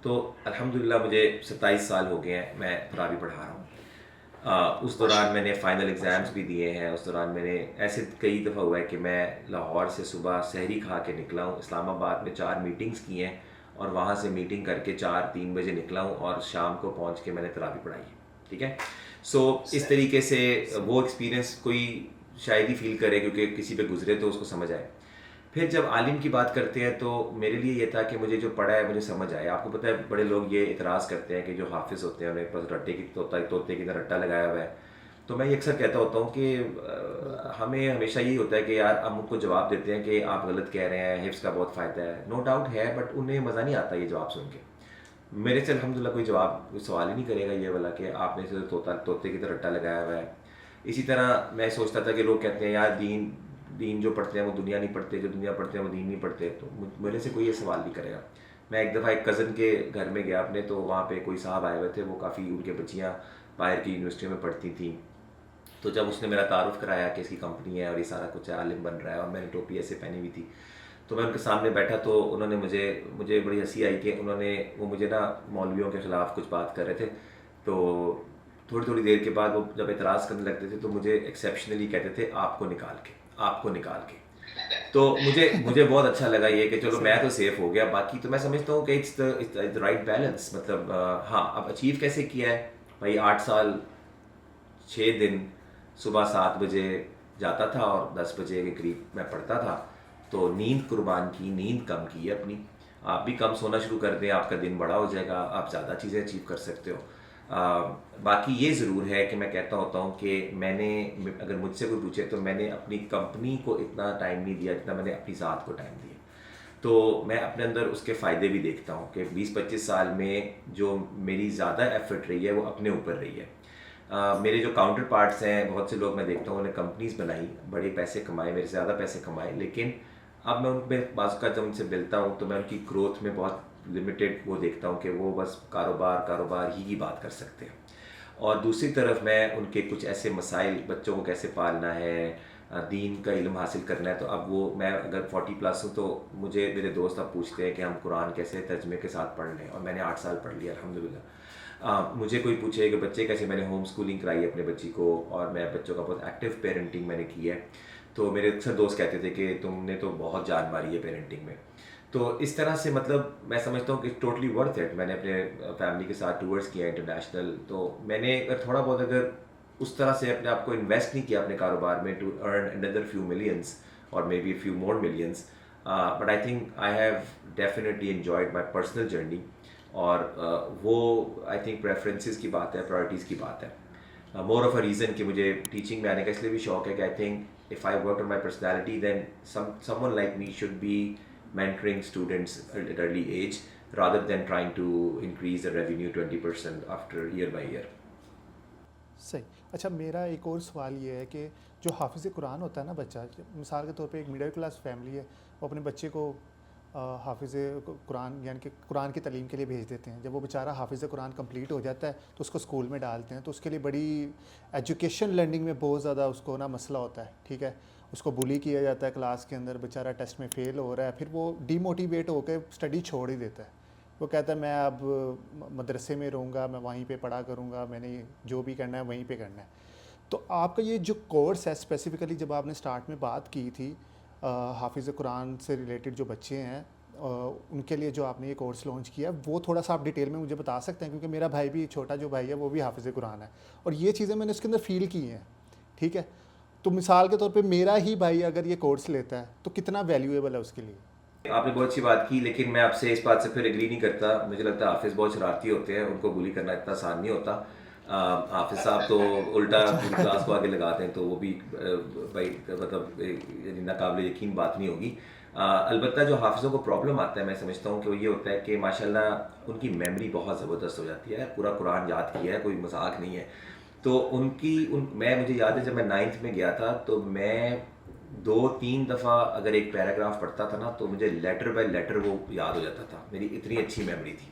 तो अल्हम्दुलिल्लाह मुझे 27 साल हो गए हैं मैं तरावी पढ़ा रहा हूँ। उस दौरान मैंने फ़ाइनल एग्ज़ाम्स भी दिए हैं। उस दौरान मैंने ऐसे कई दफ़ा हुआ है कि मैं लाहौर से सुबह सहरी खा के निकला हूँ, इस्लामाबाद में 4 मीटिंग्स की हैं और वहाँ से मीटिंग करके 4-3 बजे निकला हूँ और शाम को पहुँच के मैंने तरावी पढ़ाई है, ठीक है। सो इस तरीके से वो एक्सपीरियंस कोई शायद ही फील करे, क्योंकि किसी पे गुजरे तो उसको समझ आए। फिर जब आलिम की बात करते हैं तो मेरे लिए ये था कि मुझे जो पढ़ा है मुझे समझ आए। आपको पता है बड़े लोग ये इतराज़ करते हैं कि जो हाफिज़ होते हैं उन्हें बस तोते की तरह रट्टा लगाया हुआ है। तो मैं ये अक्सर कहता होता हूँ कि हमें हमेशा यही होता है कि यार हम उनको जवाब देते हैं कि आप गलत कह रहे हैं, हिफ्स का बहुत फ़ायदा है, नो डाउट है, बट उन्हें मज़ा नहीं आता ये जवाब सुन के। मेरे से अल्हम्दुलिल्लाह कोई जवाब, कोई सवाल ही नहीं करेगा ये वाला कि आपने सिर्फ तोते की तरह रट्टा लगाया हुआ है। इसी तरह मैं सोचता था कि लोग कहते हैं यार दीन जो पढ़ते हैं वो दुनिया नहीं पढ़ते, जो दुनिया पढ़ते हैं वो दीन नहीं पढ़ते, तो मेरे से कोई ये सवाल नहीं करेगा। मैं एक दफ़ा एक कज़न के घर में गया अपने, तो वहाँ पे कोई साहब आए हुए थे, वो काफ़ी उनके बच्चियाँ बाहर की यूनिवर्सिटी में पढ़ती थी। तो जब उसने मेरा तारुफ कराया कि इसकी कंपनी है और ये सारा कुछ है, आलिम बन रहा है, और मैंने टोपी ऐसे पहनी हुई थी, तो मैं उनके सामने बैठा तो उन्होंने मुझे बड़ी हंसी आई कि वो मुझे ना मौलवियों के ख़िलाफ़ कुछ बात कर रहे थे। तो थोड़ी देर के बाद वो जब एतराज़ करने लगते थे तो मुझे एक्सेप्शनली कहते थे आपको निकाल के। तो मुझे बहुत अच्छा लगा ये कि चलो मैं तो सेफ हो गया। बाकी तो मैं समझता हूँ कि इट्स द राइट बैलेंस। मतलब हाँ, अब अचीव कैसे किया है भाई, 8 साल 6 दिन सुबह 7 बजे जाता था और 10 बजे के करीब मैं पढ़ता था। तो नींद कुर्बान की, नींद कम की है अपनी। आप भी कम सोना शुरू कर दें, आपका दिन बड़ा हो जाएगा, आप ज़्यादा चीज़ें अचीव कर सकते हो। बाकी ये ज़रूर है कि मैं कहता होता हूँ कि अगर मुझसे कोई पूछे तो मैंने अपनी कंपनी को इतना टाइम नहीं दिया जितना मैंने अपनी ज़ात को टाइम दिया। तो मैं अपने अंदर उसके फ़ायदे भी देखता हूँ कि 20-25 साल में जो मेरी ज़्यादा एफर्ट रही है वो अपने ऊपर रही है। मेरे जो काउंटर पार्ट्स हैं, बहुत से लोग मैं देखता हूँ उन्हें कंपनीज बनाई, बड़े पैसे कमाए, मेरे से ज़्यादा पैसे कमाए, लेकिन अब मैं उनमें बाज़ का जब उनसे मिलता हूँ तो मैं उनकी ग्रोथ में बहुत लिमिटेड वो देखता हूँ कि वो बस कारोबार ही की बात कर सकते हैं। और दूसरी तरफ मैं उनके कुछ ऐसे मसाइल, बच्चों को कैसे पालना है, दीन का इल्म हासिल करना है, तो अब वो मैं अगर 40+ हूँ तो मुझे मेरे दोस्त अब पूछते हैं कि हम कुरान कैसे तर्जमे के साथ पढ़ लें, और मैंने 8 साल पढ़ लिया अल्हम्दुलिल्लाह। मुझे कोई पूछे कि बच्चे कैसे, मैंने होम स्कूलिंग कराई है अपने बच्ची को, और मैं बच्चों का बहुत एक्टिव पेरेंटिंग मैंने की है। तो मेरे अक्सर दोस्त कहते थे कि तुमने तो बहुत जान मारी है पेरेंटिंग में। तो इस तरह से मतलब मैं समझता हूँ कि टोटली वर्थ इट। मैंने अपने फैमिली के साथ टूर्स किया इंटरनेशनल, तो मैंने अगर थोड़ा बहुत अगर उस तरह से अपने आप को इन्वेस्ट नहीं किया अपने कारोबार में to earn another few millions और maybe few more millions, but I think I have definitely enjoyed my personal journey. और वो आई थिंक प्रेफरेंसेस की बात है, प्रायोरिटीज़ की बात है। मोर ऑफ अ रीज़न कि मुझे टीचिंग में आने का इसलिए भी शौक है कि I think if I work on my personality then someone like me should be mentoring students at early age rather than trying to increase the revenue 20% after year by year. सही। अच्छा, मेरा एक और सवाल ये है कि जो हाफिज़ कुरान होता है ना बच्चा, मिसाल के तौर पे एक मिडिल क्लास फैमिली है, वो अपने बच्चे को हाफिज़ कुरान यानी कि कुरान की तालीम के लिए भेज देते हैं। जब वो बेचारा हाफिज़ कुरान कंप्लीट हो जाता है तो उसको स्कूल में डालते हैं, तो उसके लिए बड़ी एजुकेशन लर्निंग में बहुत ज़्यादा उसको ना मसला होता है, ठीक है। उसको बुली किया जाता है क्लास के अंदर, बेचारा टेस्ट में फ़ेल हो रहा है, फिर वो डीमोटिवेट होकर स्टडी छोड़ ही देता है। वो कहता है मैं अब मदरसे में रहूँगा, मैं वहीं पे पढ़ा करूँगा, मैंने जो भी करना है वहीं पे करना है। तो आपका ये जो कोर्स है स्पेसिफ़िकली, जब आपने स्टार्ट में बात की थी हाफिज़ कुरान से रिलेटेड जो बच्चे हैं उनके लिए जो आपने ये कोर्स लॉन्च किया, वो थोड़ा सा आप डिटेल में मुझे बता सकते हैं? क्योंकि मेरा भाई भी, छोटा जो भाई है वो भी हाफिज़ कुरान है, और ये चीज़ें मैंने उसके अंदर फ़ील की हैं, ठीक है। तो मिसाल के तौर पे मेरा ही भाई अगर ये कोर्स लेता है तो कितना वैल्यूएबल है उसके लिए? आपने बहुत अच्छी बात की, लेकिन मैं आपसे इस बात से फिर एग्री नहीं करता। मुझे लगता है हाफिज़ बहुत शरारती होते हैं, उनको बुली करना इतना आसान नहीं होता। हाफिज़ साहब तो उल्टा पूरी क्लास को आगे लगाते हैं, तो वो भी भाई मतलब नाकाबिल यकीन बात नहीं होगी। अलबत्ता जो हाफिज़ों को प्रॉब्लम आता है, मैं समझता हूँ कि वो ये होता है कि माशाल्लाह उनकी मेमोरी बहुत ज़बरदस्त हो जाती है, पूरा कुरान याद किया है, कोई मजाक नहीं है। तो मुझे याद है जब मैं 9th में गया था, तो मैं 2-3 दफ़ा अगर एक पैराग्राफ पढ़ता था ना, तो मुझे लेटर बाय लेटर वो याद हो जाता था, मेरी इतनी अच्छी मेमोरी थी।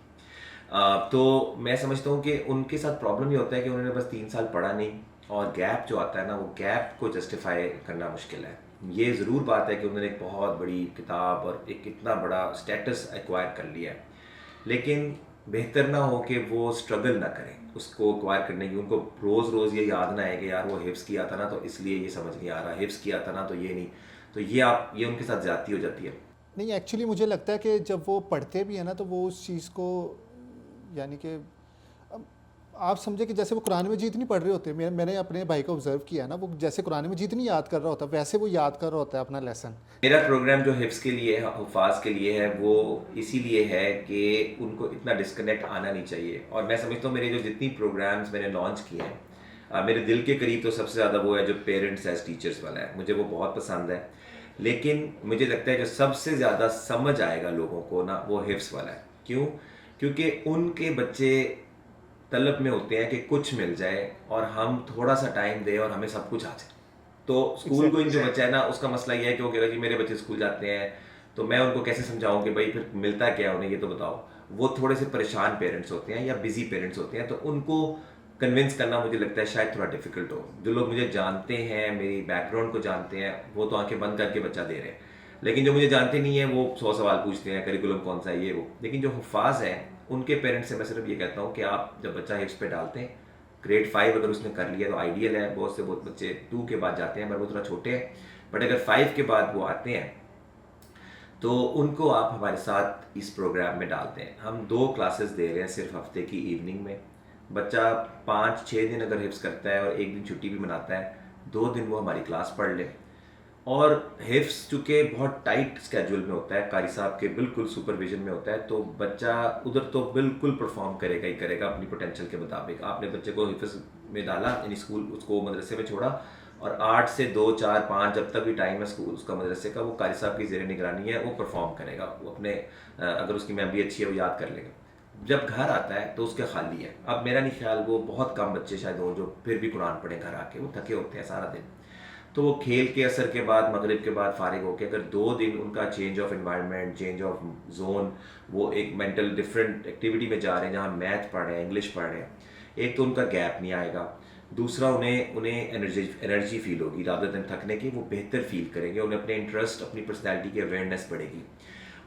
तो मैं समझता हूँ कि उनके साथ प्रॉब्लम ये होता है कि उन्होंने बस 3 साल पढ़ा नहीं, और गैप जो आता है ना, वो गैप को जस्टिफाई करना मुश्किल है। ये ज़रूर बात है कि उन्होंने एक बहुत बड़ी किताब और एक इतना बड़ा स्टेटस एक्वायर कर लिया है, लेकिन बेहतर ना हो कि वो स्ट्रगल ना करें उसको एक्वायर करने की। उनको रोज़ रोज़ ये याद ना आए कि यार वो हिफ्स किया था ना, तो इसलिए ये समझ नहीं आ रहा, हिफ्स किया था ना तो ये नहीं, तो ये उनके साथ ज़्यादती हो जाती है। नहीं, एक्चुअली मुझे लगता है कि जब वो पढ़ते भी हैं ना, तो वो उस चीज़ को यानी कि आप समझे कि जैसे वो कुरान मजीद नहीं पढ़ रहे होते। मैंने अपने भाई को ऑब्जर्व किया ना, वो जैसे कुरान मजीद नहीं याद कर रहा होता, वैसे वो याद कर रहा होता है अपना लेसन। मेरा प्रोग्राम जो हिफ्स के लिए है, हुफाज के लिए है, वो इसीलिए है कि उनको इतना डिस्कनेक्ट आना नहीं चाहिए। और मैं समझता हूँ मेरे जो जितनी प्रोग्राम्स मैंने लॉन्च किए हैं, मेरे दिल के करीब तो सबसे ज़्यादा वो है जो पेरेंट्स एज टीचर्स वाला है, मुझे वो बहुत पसंद है। लेकिन मुझे लगता है जो सबसे ज़्यादा समझ आएगा लोगों को ना, वो हिफ्स वाला है। क्यों? क्योंकि उनके बच्चे तलब में होते हैं कि कुछ मिल जाए और हम थोड़ा सा टाइम दें और हमें सब कुछ आ जाए। तो स्कूल गोइंग जो बच्चा है ना, उसका मसला ये है कि वो कहेगा जी मेरे बच्चे स्कूल जाते हैं, तो मैं उनको कैसे समझाऊं कि भाई फिर मिलता क्या है उन्हें, ये तो बताओ। वो थोड़े से परेशान पेरेंट्स होते हैं या बिजी पेरेंट्स होते हैं, तो उनको कन्विंस करना मुझे लगता है शायद थोड़ा डिफिकल्ट हो। जो लोग मुझे जानते हैं, मेरी बैकग्राउंड को जानते हैं, वो तो आंखें बंद करके बच्चा दे रहे हैं। लेकिन जो मुझे जानते नहीं है वो 100 सवाल पूछते हैं, करिकुलम कौन सा है, ये वो। लेकिन जो हुफाज है, उनके पेरेंट्स से मैं सिर्फ ये कहता हूँ कि आप जब बच्चा हिफ्स पे डालते हैं, ग्रेड 5 अगर उसने कर लिया तो आइडियल है। बहुत बच्चे 2 के बाद जाते हैं, पर वो थोड़ा छोटे हैं। बट अगर 5 के बाद वो आते हैं तो उनको आप हमारे साथ इस प्रोग्राम में डालते हैं। हम 2 क्लासेस दे रहे हैं सिर्फ हफ्ते की इवनिंग में। बच्चा 5-6 दिन अगर हिफ्स करता है और 1 दिन छुट्टी भी मनाता है, 2 दिन वो हमारी क्लास पढ़ ले। और हिफ्स चूँकि बहुत टाइट स्केड्यूल में होता है, कारी साहब के बिल्कुल सुपरविजन में होता है, तो बच्चा उधर तो बिल्कुल परफॉर्म करेगा ही करेगा अपनी पोटेंशियल के मुताबिक। आपने बच्चे को हिफ्स में डाला, यानी स्कूल उसको मदरसे में छोड़ा, और 8 से 2, 4, 5 जब तक भी टाइम है स्कूल उसका मदरसे का, वो कारी साहब की ज़ेर निगरानी है, वो परफॉर्म करेगा। वो अपने अगर उसकी मेमोरी अच्छी है वो याद कर लेगा। जब घर आता है तो उसके खाली है। अब मेरा नहीं ख्याल, वो बहुत कम बच्चे शायद हो जो फिर भी कुरान पढ़े घर आके, वो थके होते हैं सारा दिन। तो वो खेल के असर के बाद, मगरिब के बाद फारिग होकर अगर 2 दिन उनका change of environment, change of zone, वो एक मेंटल डिफरेंट एक्टिविटी में जा रहे हैं जहाँ मैथ पढ़ रहे हैं, इंग्लिश पढ़ रहे हैं, एक तो उनका गैप नहीं आएगा, दूसरा उन्हें उन्हें एनर्जी फील होगी, रादर देन थकने की वो बेहतर फील करेंगे, उन्हें अपने इंटरेस्ट अपनी पर्सनैलिटी की अवेयरनेस बढ़ेगी।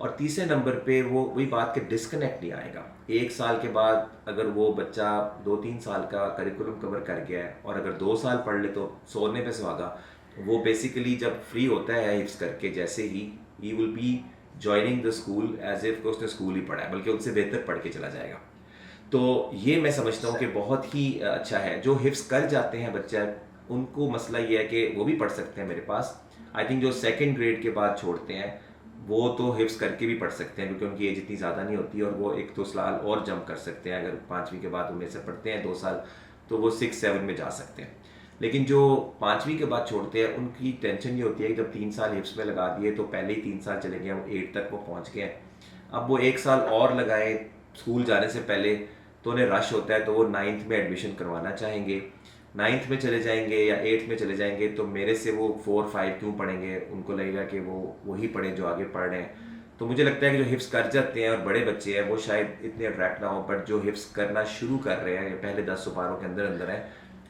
और तीसरे नंबर पे वो वही बात के डिस्कनेक्ट नहीं आएगा। 1 साल के बाद अगर वो बच्चा 2-3 साल का करिकुलम कवर कर गया है और अगर 2 साल पढ़ ले तो सोने पे सुहागा। वो बेसिकली जब फ्री होता है हिफ्स करके, जैसे he will be joining the school as if उसने स्कूल ही पढ़ा है, बल्कि उनसे बेहतर पढ़ के चला जाएगा। तो ये मैं समझता हूँ कि बहुत ही अच्छा है। जो हिफ्स कर जाते हैं बच्चा, उनको मसला ये है कि वो भी पढ़ सकते हैं मेरे पास। आई थिंक जो 2nd ग्रेड के बाद छोड़ते हैं वो तो हिफ्स करके भी पढ़ सकते हैं, क्योंकि उनकी एज इतनी ज़्यादा नहीं होती और वो 1-2 साल और जंप कर सकते हैं। अगर 5वीं के बाद उनमें से पढ़ते हैं 2 साल तो वो 6-7 में जा सकते हैं। लेकिन जो 5वीं के बाद छोड़ते हैं उनकी टेंशन ये होती है कि जब 3 साल हिप्स में लगा दिए तो पहले ही 3 साल चले गए, वो 8 तक वो पहुंच गए हैं, अब वो 1 साल और लगाए स्कूल जाने से पहले तो उन्हें रश होता है, तो वो 9th में एडमिशन करवाना चाहेंगे। 9th में चले जाएंगे या 8th में चले जाएंगे तो मेरे से वो 4-5 क्यों पढ़ेंगे, उनको लगेगा कि वो वही पढ़ें जो आगे पढ़ रहे हैं। तो मुझे लगता है कि जो हिफ्स कर जाते हैं और बड़े बच्चे हैं वो शायद इतने अट्रैक्ट ना हो, बट जो हिफ्स करना शुरू कर रहे हैं पहले 10 पारों के अंदर अंदर है,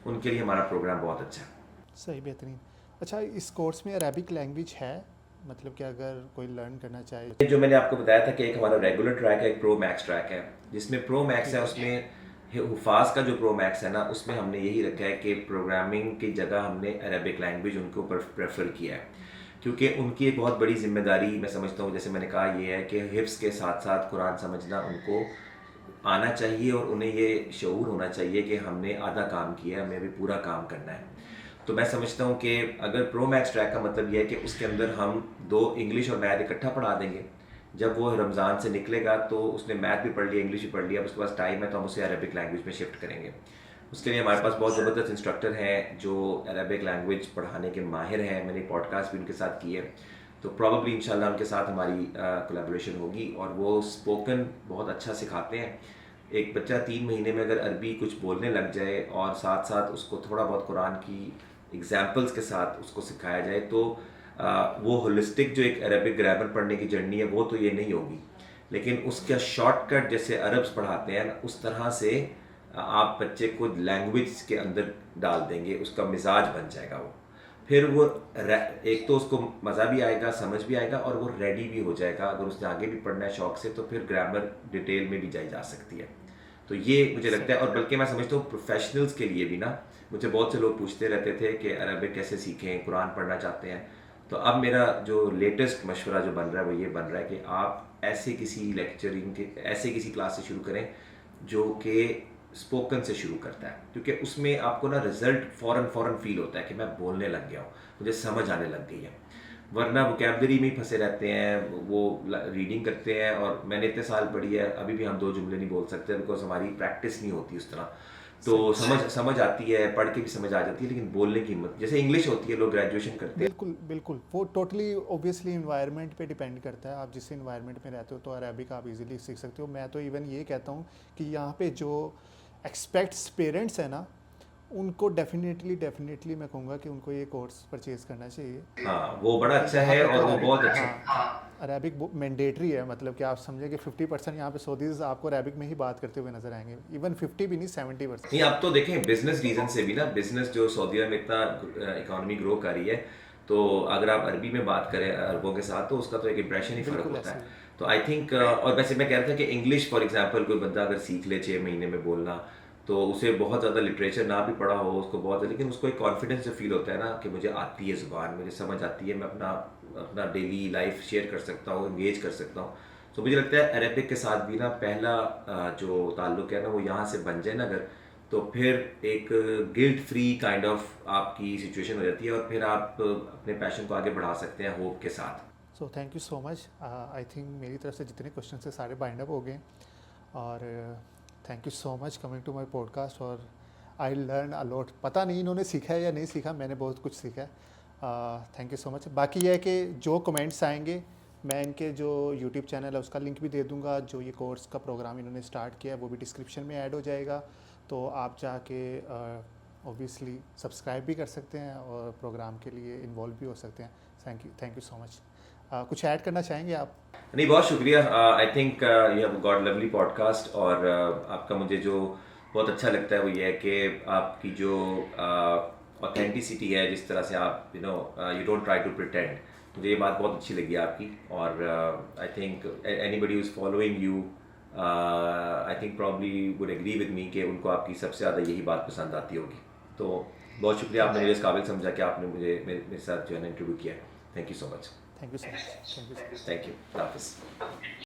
उनके लिए हमारा प्रोग्राम बहुत अच्छा है। सही, बेहतरीन। अच्छा, इस कोर्स में अरेबिक लैंग्वेज है, मतलब कि अगर कोई लर्न करना चाहे? जो मैंने आपको बताया था कि एक हमारा रेगुलर ट्रैक है, एक प्रो मैक्स ट्रैक है। जिसमें प्रो मैक्स है उसमें हुफाज का जो प्रो मैक्स है ना, उसमें हमने यही रखा है कि प्रोग्रामिंग की जगह हमने अरेबिक लैंग्वेज उनके ऊपर प्रेफर किया है, क्योंकि उनकी एक बहुत बड़ी जिम्मेदारी मैं समझता हूँ, जैसे मैंने कहा, ये है कि हिफ्स के साथ साथ कुरान समझना उनको आना चाहिए और उन्हें ये शऊर होना चाहिए कि हमने आधा काम किया है, हमें भी पूरा काम करना है। तो मैं समझता हूँ कि अगर प्रो मैक्स ट्रैक का मतलब यह है कि उसके अंदर हम 2 इंग्लिश और मैथ इकट्ठा पढ़ा देंगे। जब वो रमज़ान से निकलेगा तो उसने मैथ भी पढ़ लिया, इंग्लिश भी पढ़ लिया, अब उसके पास टाइम है तो हम उसे अरबिक लैंग्वेज में शिफ्ट करेंगे। उसके लिए हमारे पास बहुत ज़बरदस्त इंस्ट्रक्टर हैं जो अरबिक लैंग्वेज पढ़ाने के माहिर हैं। मैंने पॉडकास्ट भी उनके साथ की है, तो प्रॉब्लली इंशाल्लाह उनके साथ हमारी कोलैबोरेशन होगी। और वो स्पोकन बहुत अच्छा सिखाते हैं। एक बच्चा 3 महीने में अगर अरबी कुछ बोलने लग जाए और साथ साथ उसको थोड़ा बहुत कुरान की एग्जाम्पल्स के साथ उसको सिखाया जाए तो वो होलिस्टिक जो एक अरबिक ग्रामर पढ़ने की जर्नी है वो तो ये नहीं होगी, लेकिन उसका शॉर्टकट जैसे अरब्स पढ़ाते हैं उस तरह से आप बच्चे को लैंग्वेज के अंदर डाल देंगे, उसका मिजाज बन जाएगा वो। फिर वो एक तो उसको मज़ा भी आएगा, समझ भी आएगा और वो रेडी भी हो जाएगा। अगर उसने आगे भी पढ़ना है शौक से तो फिर ग्रामर डिटेल में भी जाई जा सकती है। तो ये मुझे लगता है, और बल्कि मैं समझता हूँ प्रोफेशनल्स के लिए भी ना, मुझे बहुत से लोग पूछते रहते थे कि अरबिक कैसे सीखें, कुरान पढ़ना चाहते हैं। तो अब मेरा जो लेटेस्ट मशवरा जो बन रहा है वो ये बन रहा है कि आप ऐसे किसी लेक्चरिंग के ऐसे किसी क्लास से शुरू करें जो कि स्पोकन से शुरू करता है, क्योंकि उसमें आपको ना रिजल्ट फ़ौरन फील होता है कि मैं बोलने लग गया हूँ, मुझे समझ आने लग गई है। वरना वोकैबलरी में ही फंसे रहते हैं, वो रीडिंग करते हैं और मैंने इतने साल पढ़ी है अभी भी हम 2 जुमले नहीं बोल सकते, बिकॉज हमारी प्रैक्टिस नहीं होती उस तरह। तो समझ आती है, पढ़ के भी समझ आ जाती है, लेकिन बोलने की हिम्मत, जैसे इंग्लिश होती है, लोग ग्रेजुएशन करते हैं। बिल्कुल बिल्कुल, वो टोटली ऑब्वियसली इन्वायरमेंट पे डिपेंड करता है। आप जिस इन्वायरमेंट में रहते हो तो अरबिक आप इजीली सीख सकते हो। मैं तो इवन ये कहता हूँ कि यहाँ पे जो एक्सपेक्ट्स पेरेंट्स हैं ना, उनको डेफिनेटली मैं कहूँगा कि उनको ये कोर्स परचेज करना चाहिए। हाँ, वो बड़ा अच्छा है और वो बहुत अच्छा है। हाँ, अरेबिक मैंडेटरी है, मतलब कि आप समझे कि 50% यहाँ पे सऊदीज़ आपको अरेबिक में ही बात करते हुए नजर आएंगे, इवन 50 भी नहीं, 70%। नहीं, अब तो देखें बिजनेस रीजन से भी ना, बिजनेस जो सऊदी अरब में इतना इकोनॉमी ग्रो कर रही है, तो अगर आप अरबी में बात करें अरबों के साथ तो उसका तो एक इंप्रेशन ही फ़र्क होता है। तो आई थिंक, और वैसे मैं कह रहा था कि इंग्लिश फॉर एग्जांपल कोई बंदा अगर सीख ले 6 महीने में बोलना, तो उसे बहुत ज़्यादा लिटरेचर ना भी पढ़ा हो उसको बहुत, लेकिन उसको एक कॉन्फिडेंस जो फील होता है ना कि मुझे आती है ज़ुबान, मुझे समझ आती है, मैं अपना डेली लाइफ शेयर कर सकता हूँ, इंगेज कर सकता हूँ। तो मुझे लगता है अरेबिक के साथ भी ना पहला जो ताल्लुक़ है ना वो यहाँ से बन जाए ना अगर, तो फिर एक गिल्ट फ्री काइंड ऑफ आपकी सिचुएशन हो जाती है और फिर आप अपने पैशन को आगे बढ़ा सकते हैं होप के साथ। So thank you so much. I think मेरी तरफ से जितने क्वेश्चन से सारे बाइंड अप हो गए, और thank you so much coming to my podcast. और आई लर्न अ लॉट। पता नहीं इन्होंने सीखा है या नहीं सीखा, मैंने बहुत कुछ सीखा है। Thank you so much. बाकी यह है कि जो कमेंट्स आएंगे मैं इनके जो यूट्यूब चैनल है उसका लिंक भी दे दूंगा, जो ये कोर्स का प्रोग्राम इन्होंने स्टार्ट किया है वो भी डिस्क्रिप्शन में ऐड हो जाएगा, तो आप जाके ऑब्वियसली सब्सक्राइब भी कर सकते हैं और प्रोग्राम के लिए इन्वॉल्व भी हो सकते हैं। Thank you so much. कुछ ऐड करना चाहेंगे आप? नहीं, बहुत शुक्रिया। I think you have got lovely podcast, और आपका मुझे जो बहुत अच्छा लगता है वो ये है कि आपकी जो ऑथेंटिसिटी है, जिस तरह से आप you don't try to pretend, मुझे ये बात बहुत अच्छी लगी आपकी। और I think anybody is following you I think probably would agree with me कि उनको आपकी सबसे ज़्यादा यही बात पसंद आती होगी। तो बहुत शुक्रिया, आपने मुझे इस काबिल समझा कि आपने मुझे मेरे साथ जो है ना इंटरव्यू किया। Thank you so much. Thank you so much. Thank you. Thank you. हाफिज़।